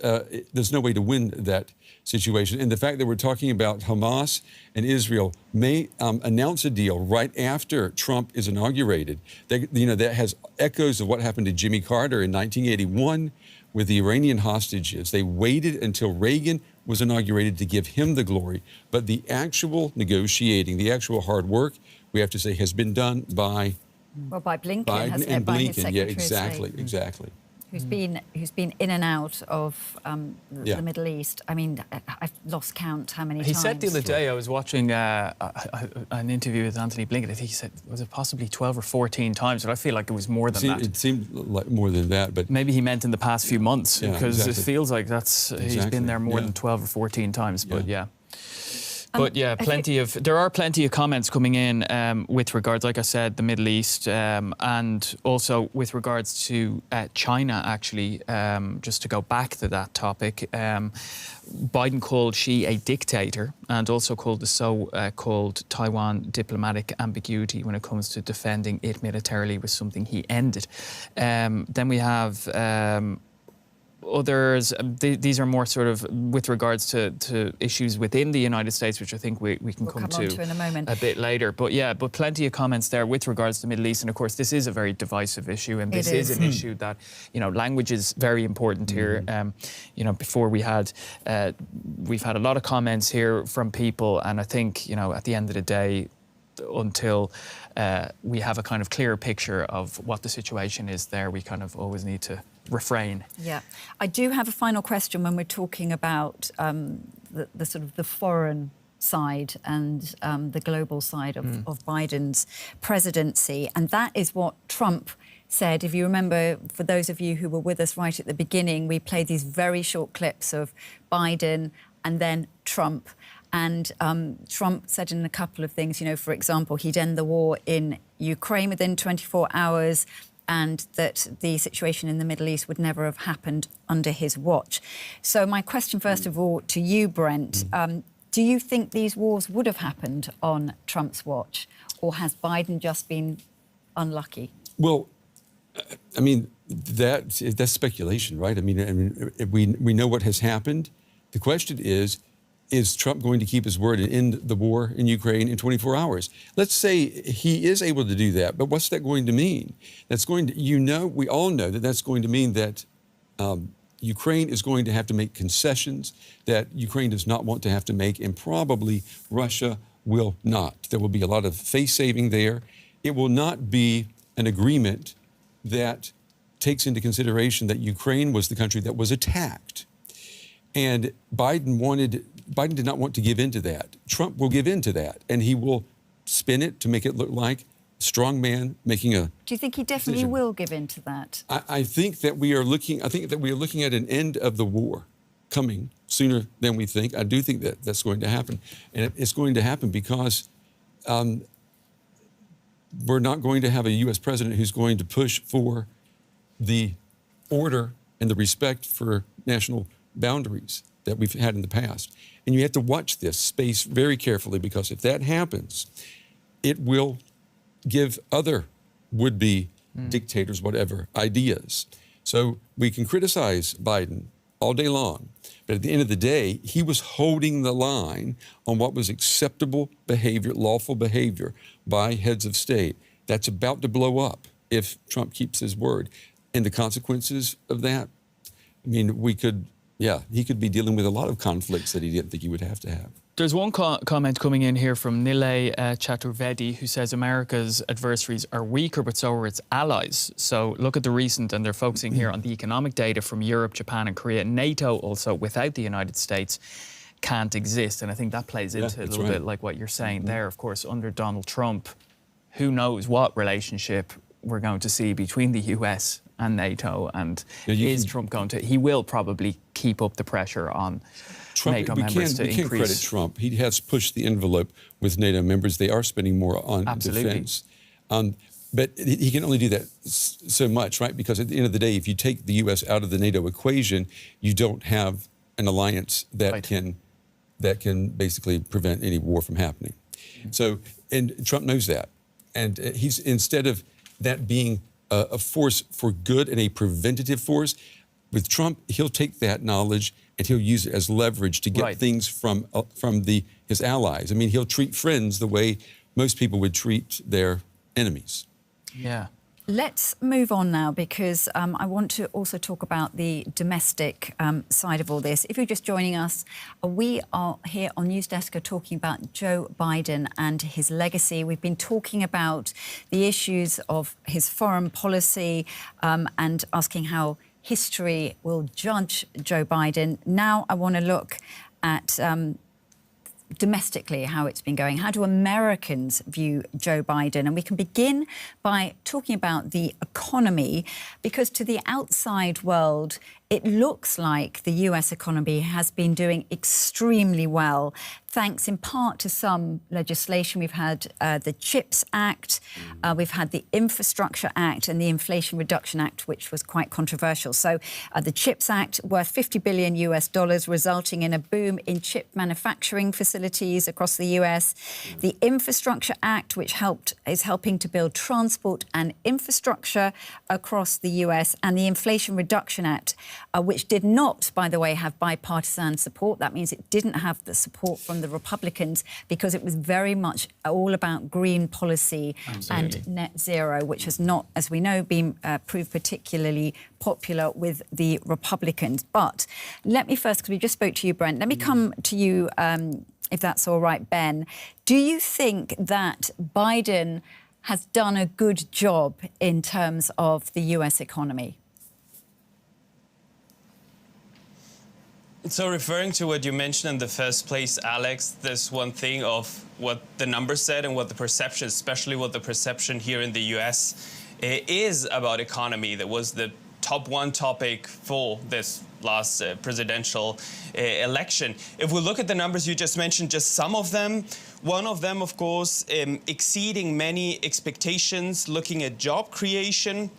there's no way to win that situation. And the fact that we're talking about Hamas and Israel may announce a deal right after Trump is inaugurated, that has echoes of what happened to Jimmy Carter in 1981 with the Iranian hostages. They waited until Reagan was inaugurated to give him the glory. But the actual negotiating, the actual hard work, we have to say, has been done by Blinken, Biden hasn't and it? By his Blinken. Secretary Yeah, of exactly, State. exactly. Who's been in and out of the Middle East. I mean, I've lost count how many times. He said the other day, I was watching an interview with Anthony Blinken, I think he said, was it possibly 12 or 14 times? But I feel like it was more than that. It seemed like more than that, but maybe he meant in the past few months, because exactly. it feels like he's been there more than 12 or 14 times. But yeah. But yeah, there are plenty of comments coming in with regards, like I said, the Middle East, and also with regards to China, actually, just to go back to that topic. Biden called Xi a dictator and also called the so-called Taiwan diplomatic ambiguity when it comes to defending it militarily was something he ended. Then we have others. These are more sort of with regards to issues within the United States, which I think we can come to in a moment. A bit later. But yeah, but plenty of comments there with regards to the Middle East. And of course, this is a very divisive issue, and this is an issue that, you know, language is very important here. You know, before we've had a lot of comments here from people, and I think, you know, at the end of the day, until we have a kind of clearer picture of what the situation is there, we kind of always need to refrain. Yeah. I do have a final question when we're talking about the sort of the foreign side and the global side of Biden's presidency. And that is what Trump said. If you remember, for those of you who were with us right at the beginning, we played these very short clips of Biden and then Trump. And Trump said in a couple of things, you know, for example, he'd end the war in Ukraine within 24 hours and that the situation in the Middle East would never have happened under his watch. So my question, first of all, to you, Brent, do you think these wars would have happened on Trump's watch, or has Biden just been unlucky? Well, I mean, that's speculation, right? I mean, we know what has happened. The question is Trump going to keep his word and end the war in Ukraine in 24 hours? Let's say he is able to do that, but what's that going to mean? That's going to, you know, we all know that that's going to mean that Ukraine is going to have to make concessions that Ukraine does not want to have to make, and probably Russia will not. There will be a lot of face saving there. It will not be an agreement that takes into consideration that Ukraine was the country that was attacked. And Biden did not want to give in to that. Trump will give in to that, and he will spin it to make it look like a strong man making a. Do you think he definitely will give in to that? I think that we are looking. I think that we are looking at an end of the war coming sooner than we think. I do think that that's going to happen, and it's going to happen because we're not going to have a U.S. president who's going to push for the order and the respect for national boundaries that we've had in the past. And you have to watch this space very carefully, because if that happens, it will give other would-be dictators, whatever, ideas. So we can criticize Biden all day long, but at the end of the day, he was holding the line on what was acceptable behavior, lawful behavior by heads of state. That's about to blow up if Trump keeps his word. And the consequences of that, I mean, he could be dealing with a lot of conflicts that he didn't think he would have to have. There's one comment coming in here from Nilay Chaturvedi, who says America's adversaries are weaker, but so are its allies. So look at the recent, and they're focusing here on the economic data from Europe, Japan and Korea. NATO also, without the United States, can't exist. And I think that plays into a little bit like what you're saying there. Of course, under Donald Trump, who knows what relationship we're going to see between the US and NATO, and is Trump going to? He will probably keep up the pressure on NATO members to increase. We can't credit Trump. He has pushed the envelope with NATO members. They are spending more on defense. But he can only do that so much, right? Because at the end of the day, if you take the U.S. out of the NATO equation, you don't have an alliance that can basically prevent any war from happening. So, and Trump knows that. And he's, instead of that being a force for good and a preventative force, with Trump, he'll take that knowledge and he'll use it as leverage to get things from his allies. I mean, he'll treat friends the way most people would treat their enemies. Yeah. Let's move on now, because I want to also talk about the domestic side of all this. If you're just joining us, we are here on News Desk talking about Joe Biden and his legacy. We've been talking about the issues of his foreign policy and asking how history will judge Joe Biden. Now I want to look at domestically how it's been going. How do Americans view Joe Biden? And we can begin by talking about the economy, because to the outside world, it looks like the US economy has been doing extremely well, thanks in part to some legislation. We've had the CHIPS Act, we've had the Infrastructure Act and the Inflation Reduction Act, which was quite controversial. So the CHIPS Act, worth $50 billion US, resulting in a boom in chip manufacturing facilities across the US. The Infrastructure Act, which is helping to build transport and infrastructure across the US, and the Inflation Reduction Act, which did not, by the way, have bipartisan support. That means it didn't have the support from the Republicans because it was very much all about green policy and net zero, which has not, as we know, been proved particularly popular with the Republicans. But let me first, because we just spoke to you, Brent, let me come to you, if that's all right, Ben. Do you think that Biden has done a good job in terms of the US economy? So referring to what you mentioned in the first place, Alex, there's one thing of what the numbers said and what the perception, especially what the perception here in the US is about economy. That was the top one topic for this last presidential election. If we look at the numbers you just mentioned, just some of them, one of them, of course, exceeding many expectations, looking at job creation.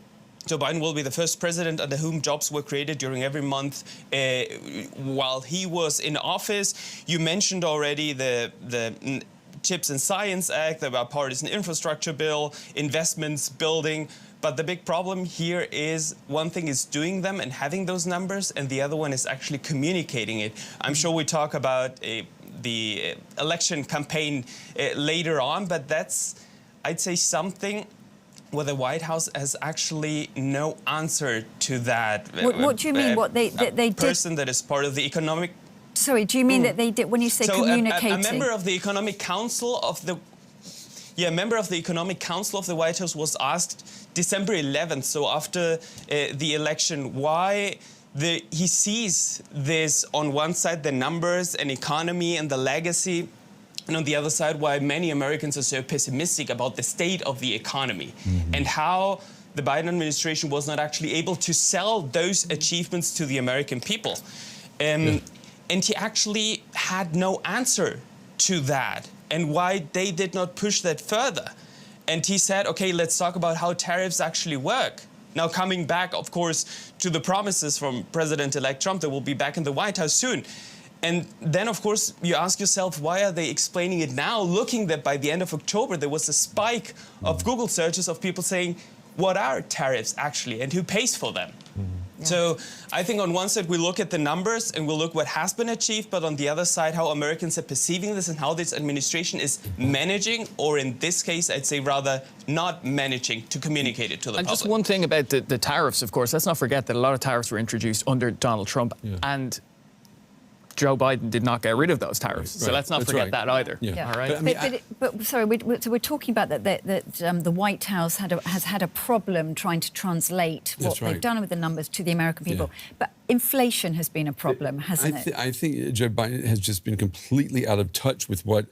Joe Biden will be the first president under whom jobs were created during every month while he was in office. You mentioned already the CHIPS and Science Act, the bipartisan infrastructure bill, investments, building. But the big problem here is one thing is doing them and having those numbers, and the other one is actually communicating it. I'm sure we talk about the election campaign later on, but that's, I'd say, something where the White House has actually no answer to that. What do you mean? What they did? Person that is part of the economic. Sorry, do you mean that they did when you say communicating? A member of the Economic Council of the. Yeah, a member of the Economic Council of the White House was asked December 11th, so after the election, why he sees this on one side, the numbers and economy and the legacy, and on the other side, why many Americans are so pessimistic about the state of the economy and how the Biden administration was not actually able to sell those achievements to the American people. And he actually had no answer to that and why they did not push that further. And he said, okay, let's talk about how tariffs actually work. Now, coming back, of course, to the promises from President-elect Trump that will be back in the White House soon. And then, of course, you ask yourself, why are they explaining it now, looking that by the end of October, there was a spike of Google searches of people saying, what are tariffs actually and who pays for them? Yeah. So I think on one side, we look at the numbers and we look what has been achieved, but on the other side, how Americans are perceiving this and how this administration is managing, or in this case, I'd say rather not managing to communicate it to the public. Just one thing about the tariffs, of course, let's not forget that a lot of tariffs were introduced under Donald Trump and Joe Biden did not get rid of those tariffs. Right. So let's not forget that either. Yeah. All right. But sorry, we're talking about that the White House has had a problem trying to translate what they've done with the numbers to the American people. But inflation has been a problem, hasn't it? I think Joe Biden has just been completely out of touch with what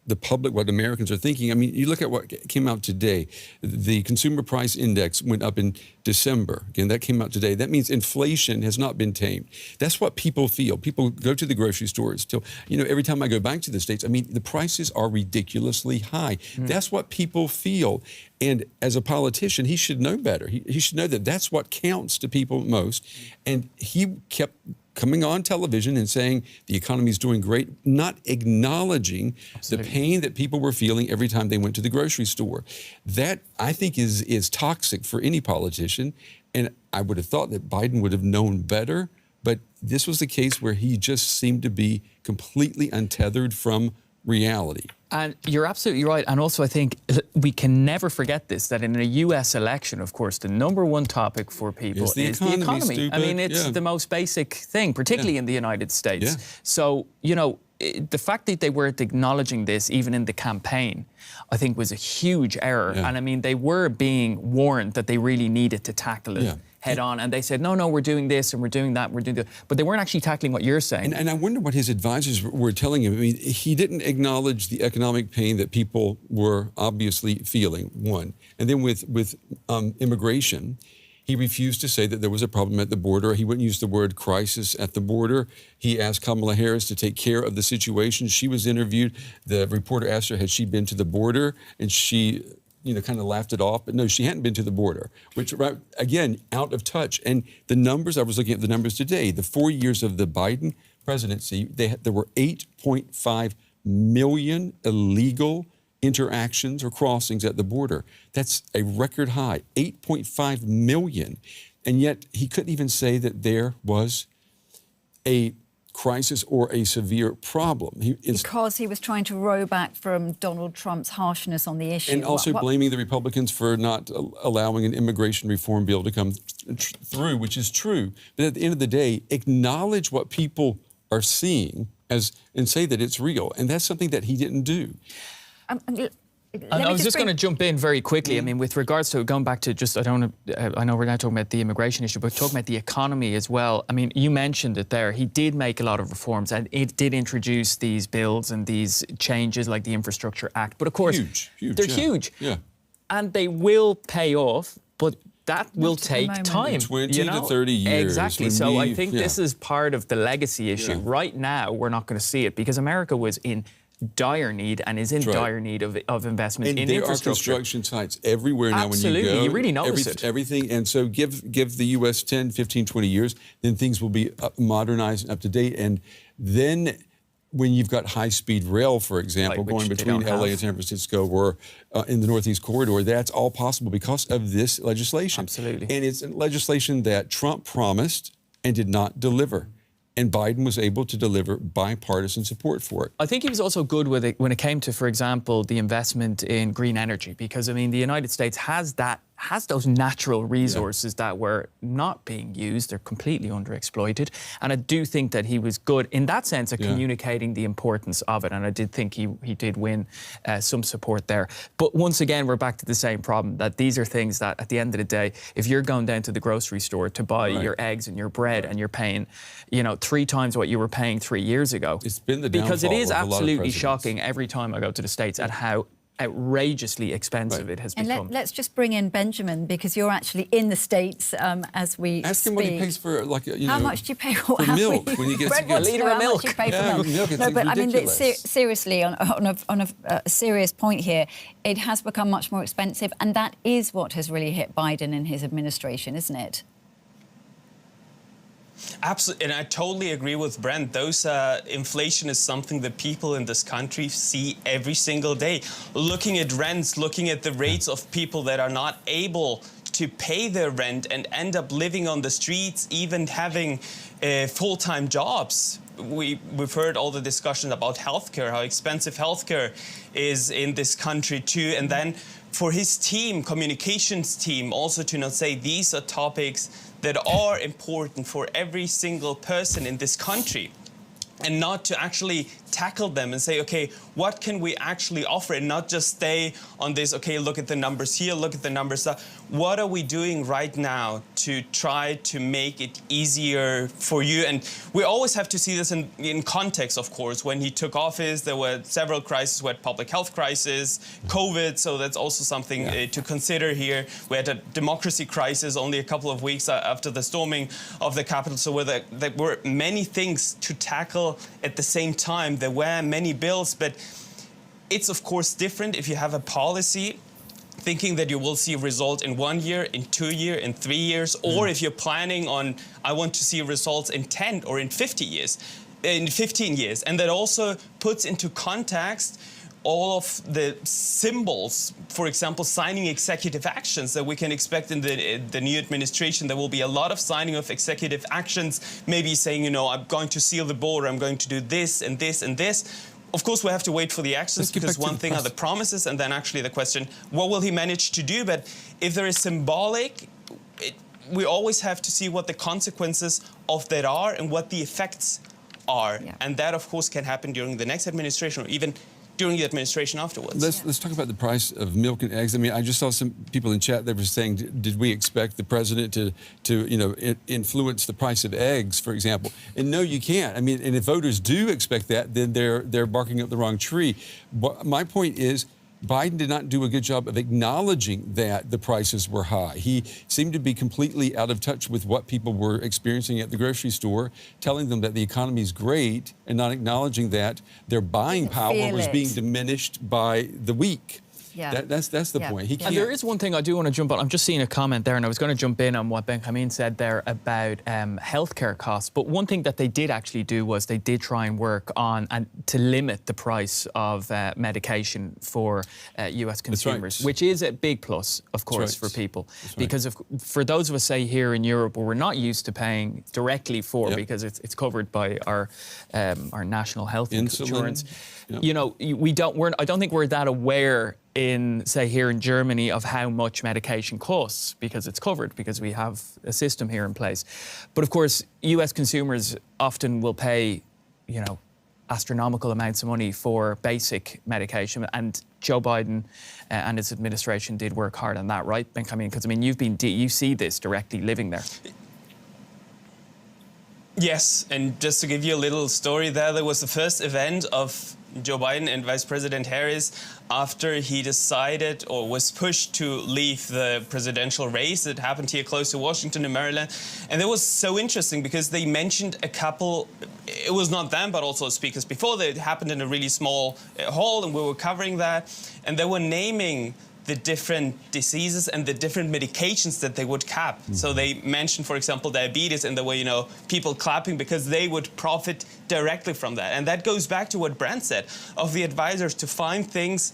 the public, what Americans are thinking. I mean, you look at what came out today. The Consumer Price Index went up in December. Again, that came out today. That means inflation has not been tamed. That's what people feel. People go to the grocery stores. Every time I go back to the States, I mean, the prices are ridiculously high. That's what people feel. And as a politician, he should know better. He should know that that's what counts to people most. And he kept coming on television and saying the economy is doing great, not acknowledging the pain that people were feeling every time they went to the grocery store. That, I think, is toxic for any politician. And I would have thought that Biden would have known better. But this was the case where he just seemed to be completely untethered from reality. And you're absolutely right. And also, I think we can never forget this, that in a US election, of course, the number one topic for people is the economy. Stupid. I mean, it's the most basic thing, particularly in the United States. So, the fact that they weren't acknowledging this, even in the campaign, I think was a huge error. And I mean, they were being warned that they really needed to tackle it head on. And they said, no, we're doing this and we're doing that and we're doing that. But they weren't actually tackling what you're saying. And I wonder what his advisors were telling him. I mean, he didn't acknowledge the economic pain that people were obviously feeling, one. And then with immigration, He refused to say that there was a problem at the border. He wouldn't use the word crisis at the border. He asked Kamala Harris to take care of the situation. She was interviewed. The reporter asked her, had she been to the border? And she, kind of laughed it off. But no, she hadn't been to the border, which, again, out of touch. And the numbers, I was looking at the numbers today, the 4 years of the Biden presidency, there were 8.5 million illegal interactions or crossings at the border. That's a record high, 8.5 million. And yet he couldn't even say that there was a crisis or a severe problem. Because he was trying to row back from Donald Trump's harshness on the issue. And also blaming the Republicans for not allowing an immigration reform bill to come through, which is true. But at the end of the day, acknowledge what people are seeing and say that it's real. And that's something that he didn't do. I was just going to jump in very quickly. I mean, with regards to going back to I know we're now talking about the immigration issue, but talking about the economy as well. I mean, you mentioned it there. He did make a lot of reforms and it did introduce these bills and these changes like the Infrastructure Act. But of course, they're huge. Yeah. And they will pay off, but that will take time. 20 to 30 years. Exactly. So I think this is part of the legacy issue. Yeah. Right now, we're not going to see it because America was in dire need and is in dire need of investment in infrastructure. And there are construction sites everywhere now when you go. Absolutely, you really notice it. Everything. And so give the U.S. 10, 15, 20 years, then things will be modernized and up to date. And then when you've got high-speed rail, for example, going between L.A. and San Francisco or in the Northeast Corridor, that's all possible because of this legislation. Absolutely. And it's legislation that Trump promised and did not deliver. And Biden was able to deliver bipartisan support for it. I think he was also good with it when it came to, for example, the investment in green energy, because, I mean, the United States has those natural resources that were not being used. They're completely underexploited. And I do think that he was good in that sense of communicating the importance of it. And I did think he did win some support there. But once again, we're back to the same problem, that these are things that at the end of the day, if you're going down to the grocery store to buy your eggs and your bread and you're paying, 3 times what you were paying 3 years ago. It's been the because it is downfall of a lot of absolutely presidents. shocking every time I go to the States at how outrageously expensive it has become. And let's just bring in Benjamin, because you're actually in the States as we speak. Ask him what he pays for, how much do you pay for milk when you get a litre of milk? You pay for milk. No, but ridiculous. I mean, seriously, on a serious point here, it has become much more expensive, and that is what has really hit Biden and his administration, isn't it? Absolutely, and I totally agree with Brent. Inflation is something that people in this country see every single day. Looking at rents, looking at the rates of people that are not able to pay their rent and end up living on the streets, even having full-time jobs. We've heard all the discussions about healthcare, how expensive healthcare is in this country too, and then for his team, communications team, also to not say these are topics that are important for every single person in this country, and not to actually tackle them and say, okay, what can we actually offer, and not just stay on this, okay, look at the numbers here, look at the numbers there. What are we doing right now to try to make it easier for you? And we always have to see this in context, of course. When he took office, there were several crises. We had public health crisis, COVID, so that's also something to consider here. We had a democracy crisis only a couple of weeks after the storming of the Capitol. So there were many things to tackle at the same time. There were many bills, but it's of course different if you have a policy thinking that you will see a result in 1 year, in 2 years, in 3 years, or if you're planning on, I want to see results in 10 or in 50 years, in 15 years. And that also puts into context all of the symbols, for example, signing executive actions that we can expect in the new administration. There will be a lot of signing of executive actions, maybe saying, I'm going to seal the border, I'm going to do this and this and this. Of course, we have to wait for the actions, because one thing are the promises and then actually the question, what will he manage to do? But if there is symbolic, we always have to see what the consequences of that are and what the effects are. Yeah. And that, of course, can happen during the next administration or even during the administration afterwards. Let's talk about the price of milk and eggs. I mean, I just saw some people in chat that were saying, did we expect the president to influence the price of eggs, for example? And no, you can't. I mean, and if voters do expect that, then they're barking up the wrong tree. But my point is, Biden did not do a good job of acknowledging that the prices were high. He seemed to be completely out of touch with what people were experiencing at the grocery store, telling them that the economy is great and not acknowledging that their buying power was being diminished by the week. Yeah. That's the point. He can't. And there is one thing I do want to jump on. I'm just seeing a comment there, and I was going to jump in on what Benjamin said there about healthcare costs. But one thing that they did actually do was they did try and work on and to limit the price of medication for U.S. consumers, which is a big plus, of course, for people. Because for those of us, say, here in Europe, where we're not used to paying directly for, because it's covered by our national health insurance. You know, I don't think we're that aware in, say, here in Germany of how much medication costs, because it's covered, because we have a system here in place. But of course, US consumers often will pay, you know, astronomical amounts of money for basic medication, and Joe Biden and his administration did work hard on that, right, Benjamin? Because I mean, you see this directly living there. Yes, and just to give you a little story there was the first event of Joe Biden and Vice President Harris after he decided or was pushed to leave the presidential race. It happened here close to Washington in Maryland. And it was so interesting because they mentioned a couple, it was not them, but also speakers before. It happened in a really small hall, and we were covering that. And they were naming the different diseases and the different medications that they would cap. So they mentioned, for example, diabetes, and there were, you know, people clapping because they would profit directly from that. And that goes back to what Brent said, of the advisors to find things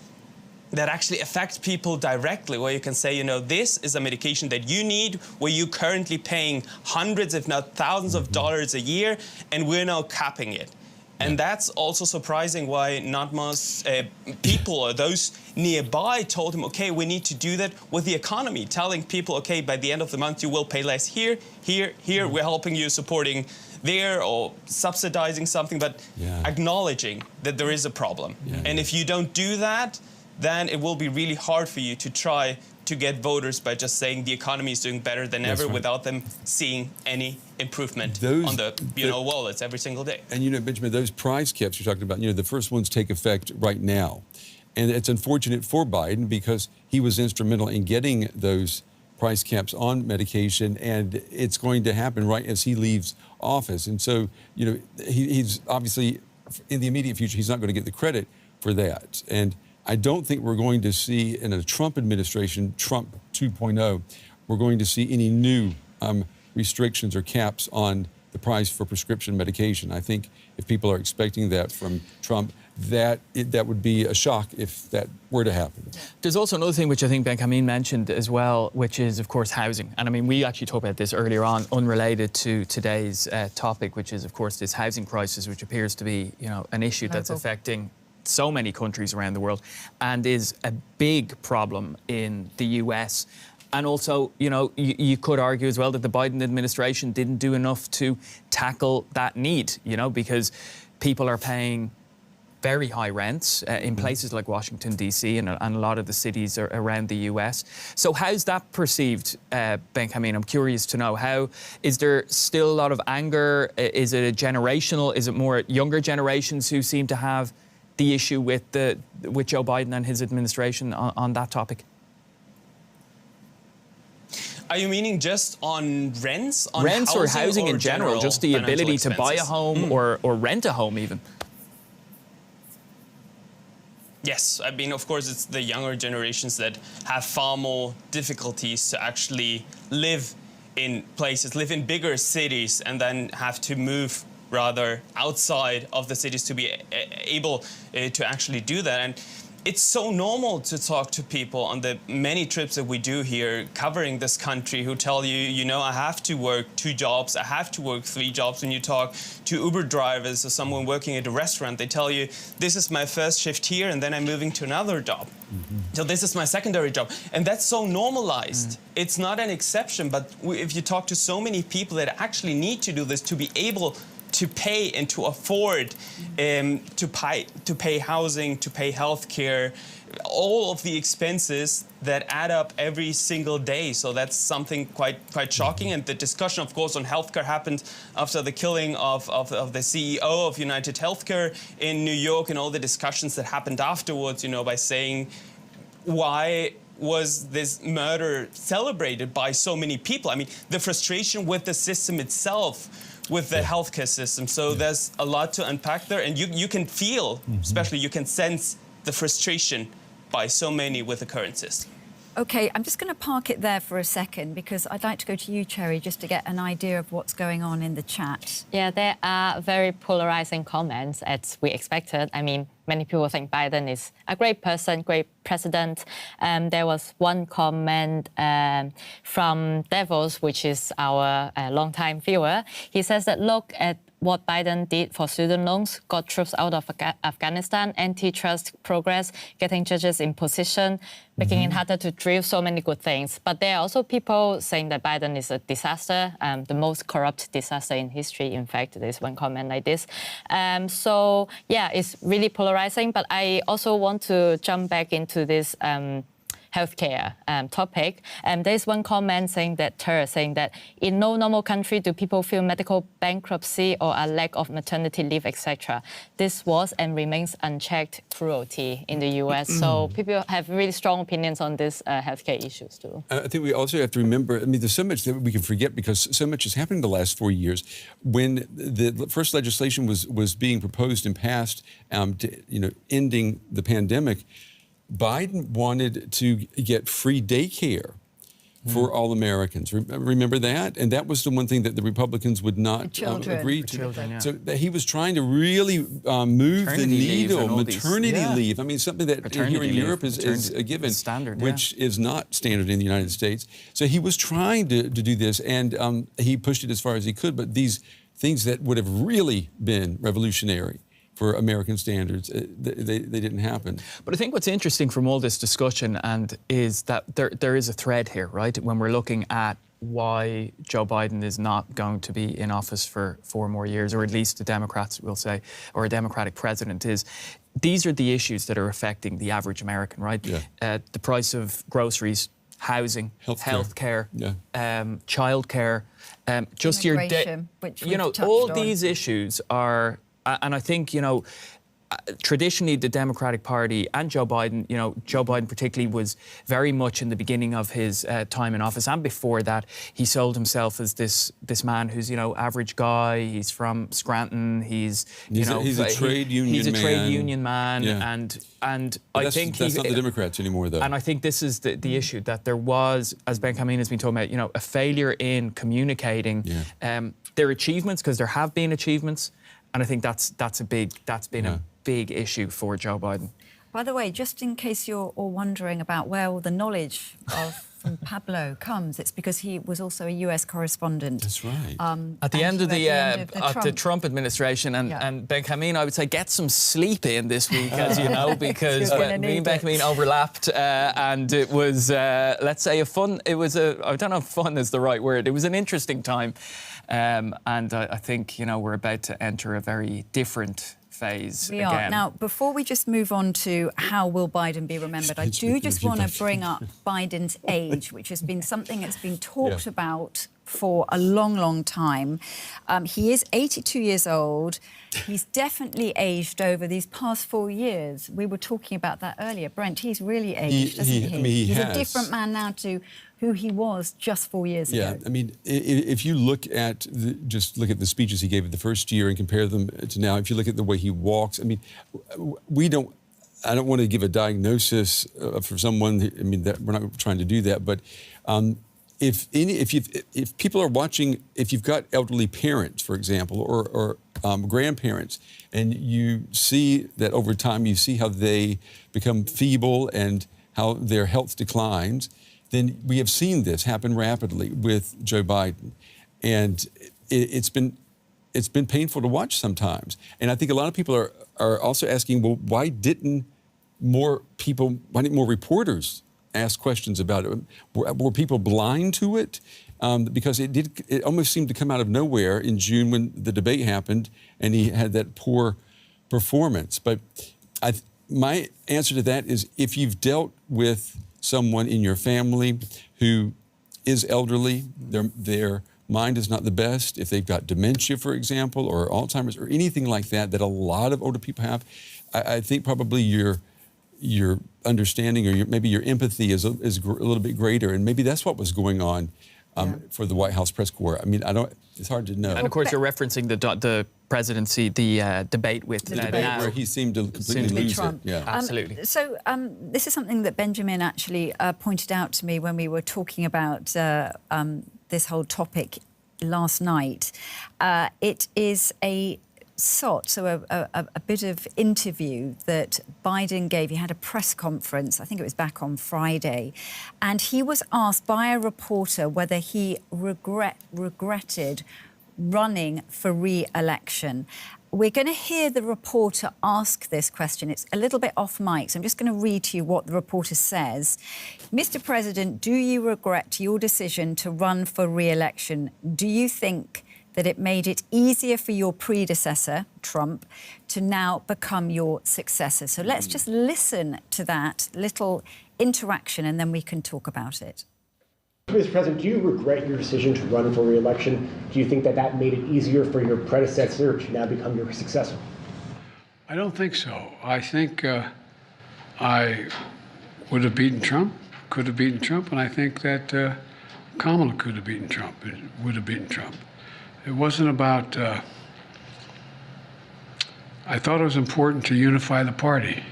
that actually affect people directly, where you can say, you know, this is a medication that you need, where you're currently paying hundreds, if not thousands of dollars a year, and we're now capping it. And that's also surprising why not most people or those nearby told him, okay, we need to do that with the economy, telling people, okay, by the end of the month, you will pay less here, here, here. We're helping you, supporting there, or subsidizing something, but acknowledging that there is a problem. And if you don't do that, then it will be really hard for you to try to get voters by just saying the economy is doing better than ever without them seeing any improvement on the wallets every single day. And, you know, Benjamin, those price caps you're talking about, you know, the first ones take effect right now. And it's unfortunate for Biden because he was instrumental in getting those price caps on medication, and it's going to happen right as he leaves office. And so, you know, he's obviously, in the immediate future, he's not going to get the credit for that. And I don't think we're going to see in a Trump administration, Trump 2.0, we're going to see any new restrictions or caps on the price for prescription medication. I think if people are expecting that from Trump, that would be a shock if that were to happen. There's also another thing which I think Benjamin mentioned as well, which is, of course, housing. And I mean, we actually talked about this earlier on, unrelated to today's topic, which is, of course, this housing crisis, which appears to be, you know, an issue that's affecting so many countries around the world and is a big problem in the US. And also, you know, you could argue as well that the Biden administration didn't do enough to tackle that need, you know, because people are paying very high rents in places like Washington, D.C. and a lot of the cities around the US. So how's that perceived, Benjamin? I'm curious to know. How is there still a lot of anger? Is it a generational? Is it more younger generations who seem to have the issue with Joe Biden and his administration on that topic? Are you meaning just on rents? On rents or housing in general, just the ability to buy a home or rent a home even? Yes, I mean, of course, it's the younger generations that have far more difficulties to actually live in places, live in bigger cities, and then have to move rather outside of the cities to be able to actually do that. And it's so normal to talk to people on the many trips that we do here covering this country who tell you, you know, I have to work 2 jobs, I have to work 3 jobs. When you talk to Uber drivers or someone working at a restaurant, they tell you, this is my first shift here and then I'm moving to another job. So this is my secondary job. And that's so normalized. It's not an exception, but if you talk to so many people that actually need to do this to be able to pay and to afford to pay housing, to pay healthcare, all of the expenses that add up every single day. So that's something quite shocking. And the discussion, of course, on healthcare happened after the killing of the CEO of United Healthcare in New York, and all the discussions that happened afterwards, you know, by saying why was this murder celebrated by so many people? I mean, the frustration with the system itself, with the healthcare system. So there's a lot to unpack there, and you can feel, especially you can sense the frustration by so many with the current system. OK, I'm just going to park it there for a second because I'd like to go to you, Cherry, just to get an idea of what's going on in the chat. Yeah, there are very polarizing comments, as we expected. I mean, many people think Biden is a great person, great president. There was one comment from Devils, which is our longtime viewer. He says that, look at what Biden did for student loans, got troops out of Afghanistan, antitrust progress, getting judges in position, making it harder to drill, so many good things. But there are also people saying that Biden is a disaster, the most corrupt disaster in history. In fact, there's one comment like this. So, yeah, it's really polarizing. But I also want to jump back into this healthcare topic. There's one comment saying that in no normal country do people feel medical bankruptcy or a lack of maternity leave, etc. This was and remains unchecked cruelty in the US. So people have really strong opinions on these healthcare issues too. I think we also have to remember, I mean, there's so much that we can forget because so much has happened in the last 4 years. When the first legislation was being proposed and passed, ending the pandemic, Biden wanted to get free daycare for all Americans. Remember that? And that was the one thing that the Republicans would not agree to. Children, yeah. So that he was trying to really move the needle. Maternity leave. I mean, something that here in Europe is a given, standard, which is not standard in the United States. So he was trying to do this, and he pushed it as far as he could. But these things that would have really been revolutionary for American standards, they didn't happen. But I think what's interesting from all this discussion is that there is a thread here, right? When we're looking at why Joe Biden is not going to be in office for 4 more years, or at least the Democrats will say, or a Democratic president is, these are the issues that are affecting the average American, right? Yeah. The price of groceries, housing, healthcare, childcare, just your all these issues are. And I think, traditionally the Democratic Party and Joe Biden, Joe Biden particularly was very much in the beginning of his time in office, and before that, he sold himself as this man who's, average guy. He's from Scranton. He's a trade union man. Yeah. And I think that's not the Democrats anymore, though. And I think this is the issue, that there was, as Ben Kameen has been talking about, a failure in communicating their achievements, because there have been achievements. And I think that's been a big issue for Joe Biden. By the way, just in case you're all wondering about where all the knowledge from Pablo comes, it's because he was also a US correspondent. That's right. At the end of the Trump administration, and Ben Kameen, I would say get some sleep in this week, as you know, because me and Ben Kameen overlapped, and it was, let's say, I don't know if fun is the right word. It was an interesting time. And I think, we're about to enter a very different phase again. We are. Now, before we just move on to how will Biden be remembered, I do just want to bring up Biden's age, which has been something that's been talked about for a long, long time. He is 82 years old. He's definitely aged over these past 4 years. We were talking about that earlier. Brent, he's really aged, doesn't he? I mean, he's a different man now to who he was just 4 years ago. Yeah, I mean, if you look at just look at the speeches he gave the first year and compare them to now, if you look at the way he walks, I mean, I don't want to give a diagnosis for someone. I mean, we're not trying to do that, but if people are watching, if you've got elderly parents, for example, or grandparents, and you see that over time, you see how they become feeble and how their health declines, then we have seen this happen rapidly with Joe Biden, and it's been painful to watch sometimes. And I think a lot of people are also asking, well, why didn't more reporters ask questions about it? Were people blind to it? Because it almost seemed to come out of nowhere in June when the debate happened and he had that poor performance. But my answer to that is, if you've dealt with someone in your family who is elderly, their mind is not the best, if they've got dementia, for example, or Alzheimer's or anything like that a lot of older people have, I think probably your understanding or maybe your empathy is a little bit greater, and maybe that's what was going on for the White House press corps. I mean, it's hard to know. And of course, you're referencing the presidency, the debate with the debate where he seemed to completely lose it. Yeah, absolutely. So this is something that Benjamin actually pointed out to me when we were talking about this whole topic last night. It is a a bit of interview that Biden gave. He had a press conference, I think it was back on Friday, and he was asked by a reporter whether he regretted running for re-election. We're going to hear the reporter ask this question. It's a little bit off mic, so I'm just going to read to you what the reporter says. Mr. President, do you regret your decision to run for re-election? Do you think that it made it easier for your predecessor, Trump, to now become your successor? So let's just listen to that little interaction and then we can talk about it. Mr. President, do you regret your decision to run for re-election? Do you think that that made it easier for your predecessor to now become your successor? I don't think so. I think I would have beaten Trump, could have beaten Trump, and I think that Kamala could have beaten Trump, would have beaten Trump. It wasn't about, I thought it was important to unify the party.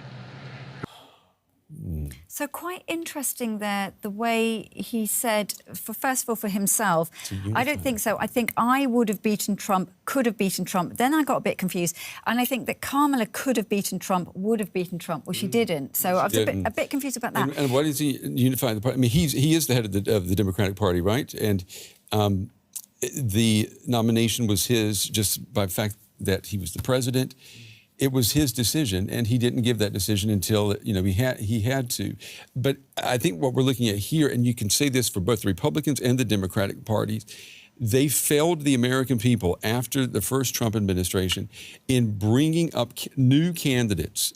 So quite interesting there, the way he said, first of all, for himself, I don't think so. I think I would have beaten Trump, could have beaten Trump. Then I got a bit confused. And I think that Kamala could have beaten Trump, would have beaten Trump. Well, she didn't. So I was a bit confused about that. And why does he unify the party? I mean, he is the head of the Democratic Party, right? And the nomination was his just by the fact that he was the president. It was his decision, and he didn't give that decision until he had to. But I think what we're looking at here, and you can say this for both the Republicans and the Democratic parties, they failed the American people after the first Trump administration in bringing up new candidates,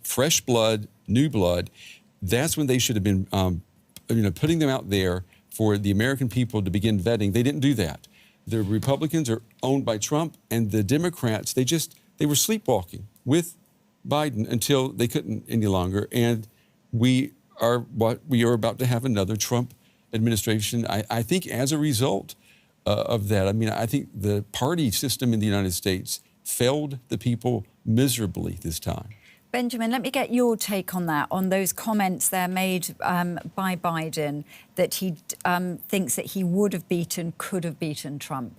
fresh blood, new blood. That's when they should have been, putting them out there for the American people to begin vetting. They didn't do that. The Republicans are owned by Trump, and the Democrats, they were sleepwalking with Biden until they couldn't any longer. And we are about to have another Trump administration. I think as a result of that, I mean, I think the party system in the United States failed the people miserably this time. Benjamin, let me get your take on that, on those comments there made by Biden that he thinks that he would have beaten, could have beaten Trump.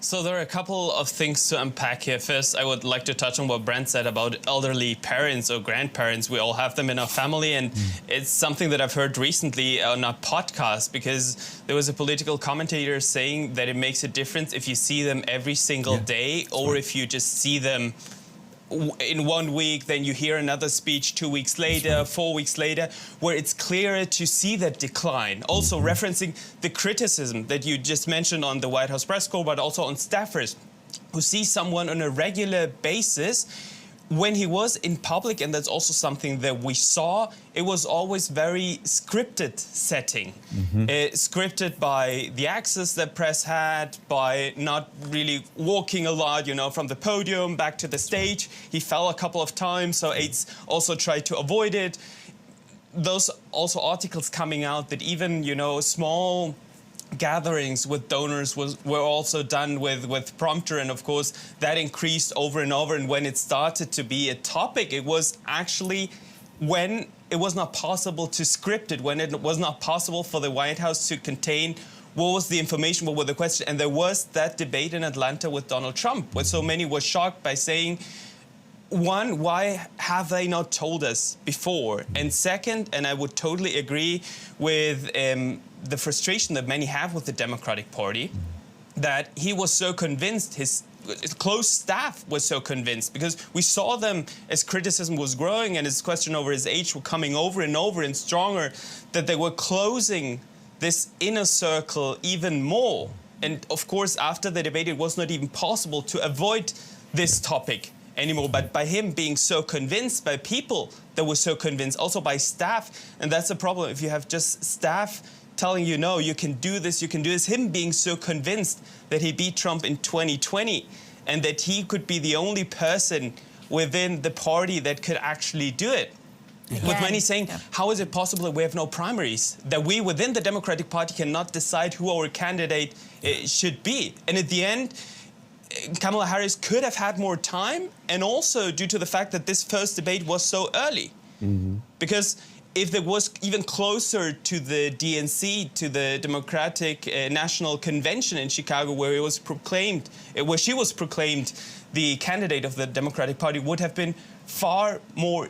So there are a couple of things to unpack here. First, I would like to touch on what Brent said about elderly parents or grandparents. We all have them in our family, and it's something that I've heard recently on a podcast, because there was a political commentator saying that it makes a difference if you see them every single day or if you just see them in 1 week, then you hear another speech 2 weeks later, 4 weeks later, where it's clearer to see that decline. Also referencing the criticism that you just mentioned on the White House press corps, but also on staffers who see someone on a regular basis. When he was in public, and that's also something that we saw, it was always very scripted setting. Scripted by the access that press had, by not really walking a lot, from the podium back to the stage. He fell a couple of times, so aides also tried to avoid it. Those also articles coming out that even, small gatherings with donors were also done with prompter, and of course that increased over and over. And when it started to be a topic, it was actually when it was not possible to script it, when it was not possible for the White House to contain what was the information, what were the questions. And there was that debate in Atlanta with Donald Trump, where so many were shocked by saying, one, why have they not told us before? And second, and I would totally agree with the frustration that many have with the Democratic Party, that he was so convinced, his close staff was so convinced, because we saw them as criticism was growing and his question over his age were coming over and over and stronger, that they were closing this inner circle even more. And of course, after the debate, it was not even possible to avoid this topic anymore. But by him being so convinced, by people that were so convinced, also by staff, and that's a problem if you have just staff telling you, no, you can do this, you can do this. Him being so convinced that he beat Trump in 2020 and that he could be the only person within the party that could actually do it. With many saying, how is it possible that we have no primaries? That we within the Democratic Party cannot decide who our candidate should be? And at the end, Kamala Harris could have had more time, and also due to the fact that this first debate was so early. Because if it was even closer to the DNC, to the Democratic National Convention in Chicago, where she was proclaimed the candidate of the Democratic Party, would have been far more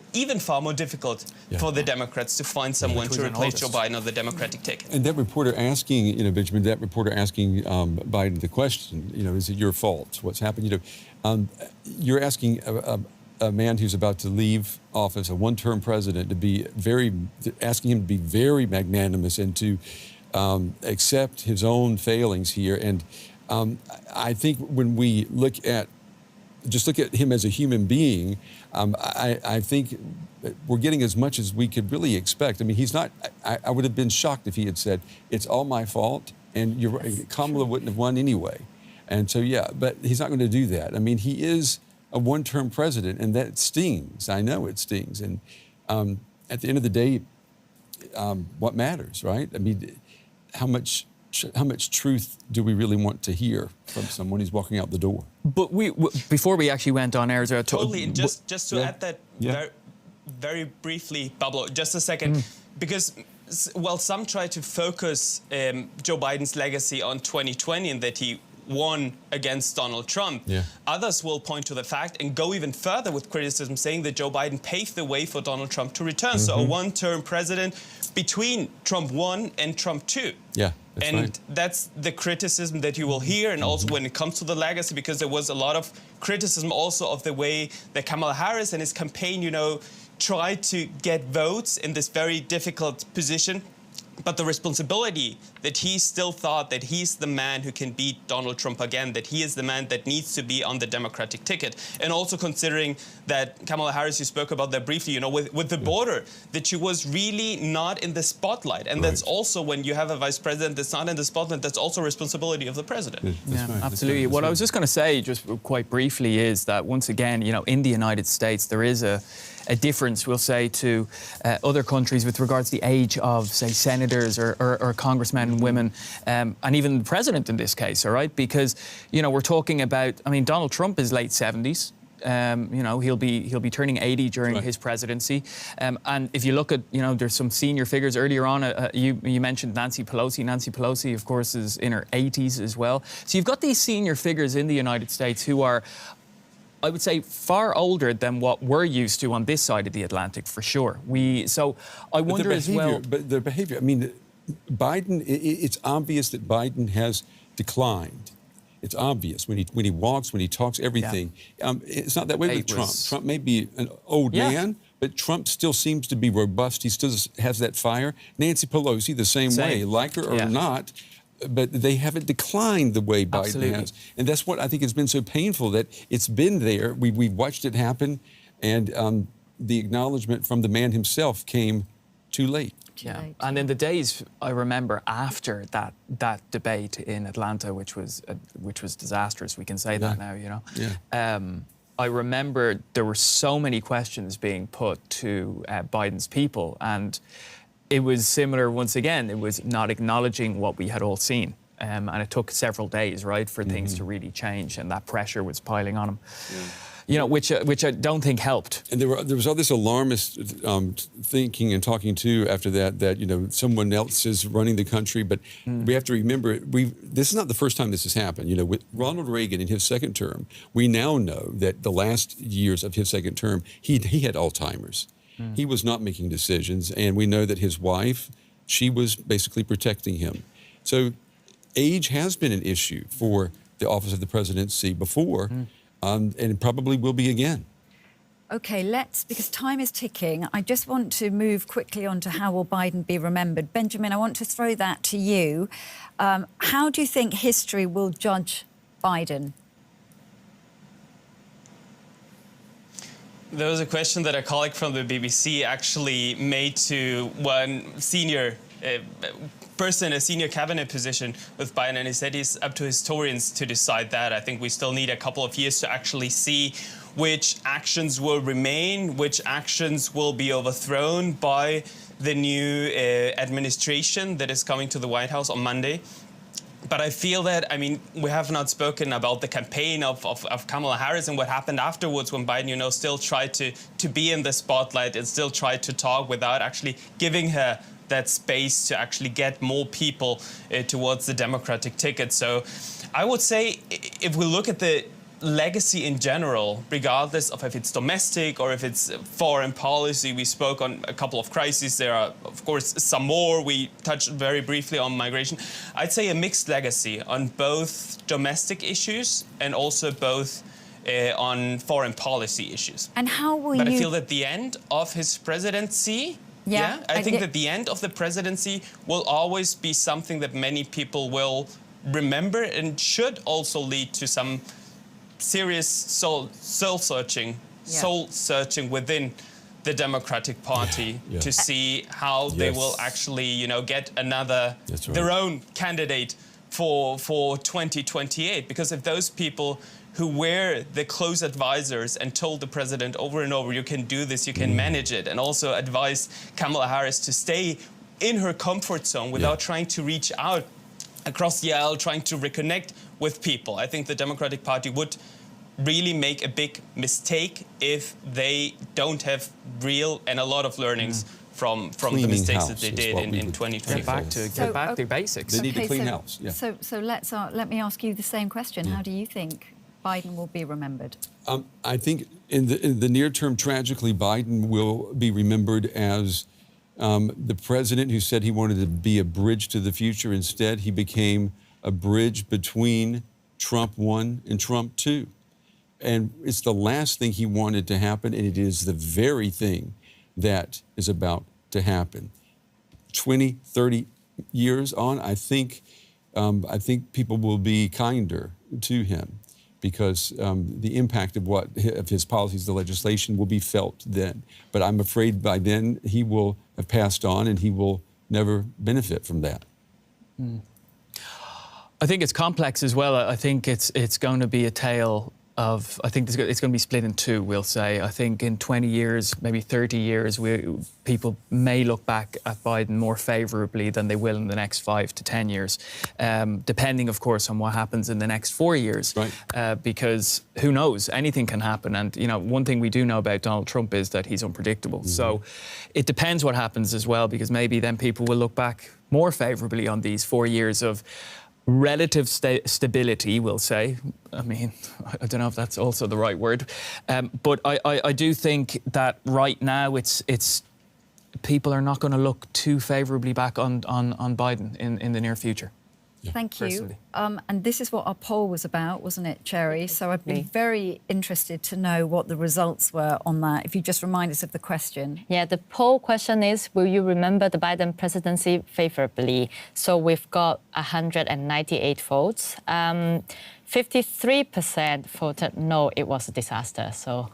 difficult for the Democrats to find someone to replace Joe Biden on the Democratic ticket. And that reporter asking, Benjamin, Biden the question, is it your fault? What's happened? You're asking a man who's about to leave office, a one-term president, asking him to be very magnanimous and to accept his own failings here. And I think when we look at him as a human being, I think we're getting as much as we could really expect. I mean, he's not, I would have been shocked if he had said, it's all my fault, and Kamala wouldn't have won anyway. And so, but he's not going to do that. I mean, he is a one-term president, and that stings. I know it stings. And at the end of the day, what matters, right? I mean, how much truth do we really want to hear from someone who's walking out the door? But before we actually went on air, totally. And just to add that very briefly, Pablo, just a second, because while some try to focus Joe Biden's legacy on 2020 and that he won against Donald Trump, others will point to the fact and go even further with criticism, saying that Joe Biden paved the way for Donald Trump to return. So a one-term president between Trump 1 and Trump 2. That's the criticism that you will hear, and also when it comes to the legacy, because there was a lot of criticism also of the way that Kamala Harris and his campaign, tried to get votes in this very difficult position. But the responsibility that he still thought that he's the man who can beat Donald Trump again, that he is the man that needs to be on the Democratic ticket. And also considering that Kamala Harris, you spoke about that briefly, with the border, that she was really not in the spotlight. And that's also, when you have a vice president that's not in the spotlight, that's also a responsibility of the president. Absolutely. What I was just going to say, just quite briefly, is that once again, in the United States, there is a difference, we'll say, to other countries with regards to the age of, say, senators or congressmen and women, and even the president in this case, all right? Because, we're talking about, Donald Trump is late 70s. He'll be turning 80 during his presidency. And if you look at, there's some senior figures earlier on. You mentioned Nancy Pelosi. Nancy Pelosi, of course, is in her 80s as well. So you've got these senior figures in the United States who are, I would say, far older than what we're used to on this side of the Atlantic, for sure. So I wonder as well. But their behavior, Biden, it's obvious that Biden has declined. It's obvious when he walks, when he talks, everything. It's not that way with Trump. Trump may be an old man, but Trump still seems to be robust. He still has that fire. Nancy Pelosi, the same way, like her or not. But they haven't declined the way Biden has. And that's what I think has been so painful, that it's been there. We've watched it happen, and the acknowledgement from the man himself came too late. And in the days, I remember, after that debate in Atlanta, which was disastrous, we can say that now, I remember there were so many questions being put to Biden's people, and it was similar once again. It was not acknowledging what we had all seen. And it took several days, right, for things to really change, and that pressure was piling on him. Which I don't think helped. And there was all this alarmist thinking and talking too after that someone else is running the country. But we have to remember, this is not the first time this has happened. With Ronald Reagan in his second term, we now know that the last years of his second term, he had Alzheimer's. He was not making decisions, and we know that his wife, she was basically protecting him. So age has been an issue for the office of the presidency before, and it probably will be again. OK, because time is ticking, I just want to move quickly on to how will Biden be remembered. Benjamin, I want to throw that to you. How do you think history will judge Biden? There was a question that a colleague from the BBC actually made to one senior person, a senior cabinet position with Biden, and he said it's up to historians to decide that. I think we still need a couple of years to actually see which actions will remain, which actions will be overthrown by the new administration that is coming to the White House on Monday. But I feel that, I mean, we have not spoken about the campaign of Kamala Harris and what happened afterwards when Biden, you know, still tried to be in the spotlight and still tried to talk without actually giving her that space to actually get more people towards the Democratic ticket. So I would say if we look at the legacy in general, regardless of if it's domestic or if it's foreign policy, we spoke on a couple of crises. There are, of course, some more. We touched very briefly on migration. I'd say a mixed legacy on both domestic issues and also both on foreign policy issues. And how will But you... I feel that the end of his presidency... I think that the end of the presidency will always be something that many people will remember and should also lead to some serious soul searching within the Democratic Party to see how they will actually, you know, get another their own candidate for 2028. Because if those people who were the close advisors and told the president over and over, you can do this, you can manage it, and also advise Kamala Harris to stay in her comfort zone without trying to reach out across the aisle, trying to reconnect with people. I think the Democratic Party would really make a big mistake if they don't have real and a lot of learnings from the mistakes that they did in 2024. Get back to basics. They need to clean house. Yeah. So let me ask you the same question. How do you think Biden will be remembered? I think in the near term, tragically, Biden will be remembered as the president who said he wanted to be a bridge to the future. Instead, he became a bridge between Trump 1 and Trump 2. And it's the last thing he wanted to happen, and it is the very thing that is about to happen. 20, 30 years on, I think people will be kinder to him because the impact of his policies, the legislation, will be felt then. But I'm afraid by then he will have passed on and he will never benefit from that. I think it's complex as well. I think it's going to be a tale of, I think it's going to be split in two, we'll say. I think in 20 years, maybe 30 years, people may look back at Biden more favourably than they will in the next 5 to 10 years, depending, of course, on what happens in the next 4 years. Right. Because who knows? Anything can happen. And, you know, one thing we do know about Donald Trump is that he's unpredictable. Mm-hmm. So it depends what happens as well, because maybe then people will look back more favourably on these 4 years of relative stability, we'll say. I mean, I don't know if that's also the right word, but I do think that right now it's people are not going to look too favourably back on Biden in the near future. Yeah. Thank you. And this is what our poll was about, wasn't it, Cherry? So I'd be very interested to know what the results were on that. If you just remind us of the question. Yeah, the poll question is, will you remember the Biden presidency favourably? So we've got 198 votes. 53% voted no, it was a disaster, so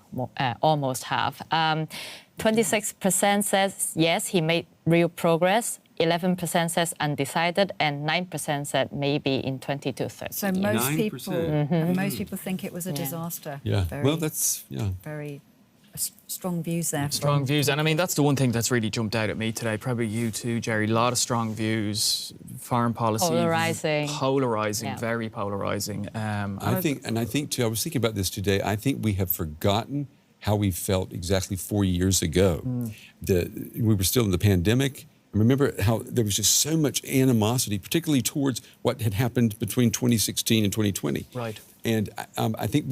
almost half. 26% says yes, he made real progress. 11% says undecided, and 9% said maybe in 20 to 30. So most people think it was a disaster. Yeah. Well, that's very strong views there. Strong views, and I mean that's the one thing that's really jumped out at me today. Probably you too, Jerry. A lot of strong views, foreign policy, polarizing, very polarizing. I think too. I was thinking about this today. I think we have forgotten how we felt exactly 4 years ago. We were still in the pandemic. Remember how there was just so much animosity, particularly towards what had happened between 2016 and 2020. Right. And I think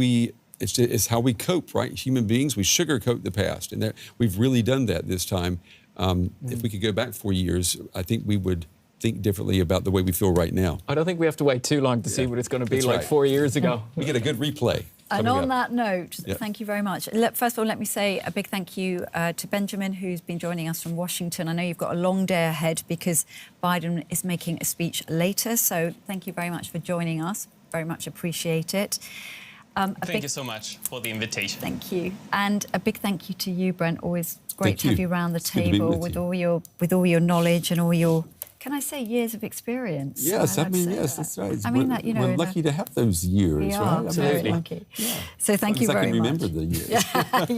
it's how we cope, right? Human beings, we sugarcoat the past. And we've really done that this time. If we could go back 4 years, I think we would think differently about the way we feel right now. I don't think we have to wait too long to see what it's going to be like 4 years ago. We get a good replay. And on that note, thank you very much. First of all, let me say a big thank you to Benjamin, who's been joining us from Washington. I know you've got a long day ahead because Biden is making a speech later. So thank you very much for joining us. Very much appreciate it. Thank you so much for the invitation. Thank you. And a big thank you to you, Brent. Always great to have you around the table with all your knowledge and all your can I say years of experience? Yes, I'd say yes, that. that's right. I mean that, you know, we're lucky to have those years, we right? are very Absolutely. lucky. Yeah. So thank you very much. I can remember the years.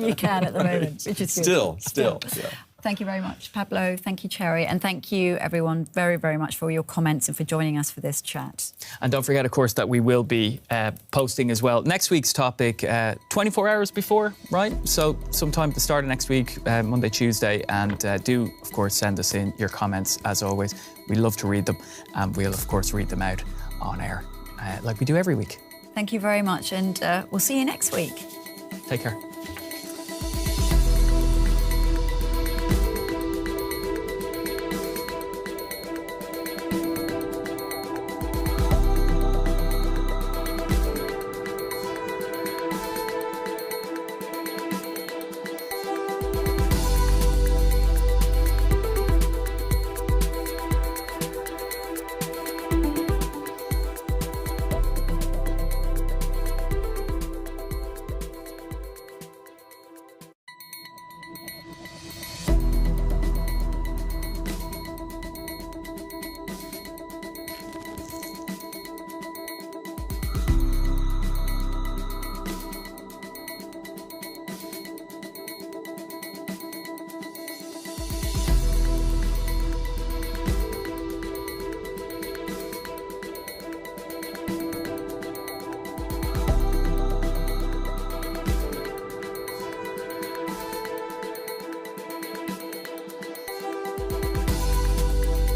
You can at the moment, which is good. Still. Yeah. Thank you very much, Pablo. Thank you, Cherry. And thank you, everyone, very, very much for your comments and for joining us for this chat. And don't forget, of course, that we will be posting as well next week's topic 24 hours before, right? So sometime at the start of next week, Monday, Tuesday. And do, of course, send us in your comments, as always. We love to read them. And we'll, of course, read them out on air like we do every week. Thank you very much. And we'll see you next week. Take care.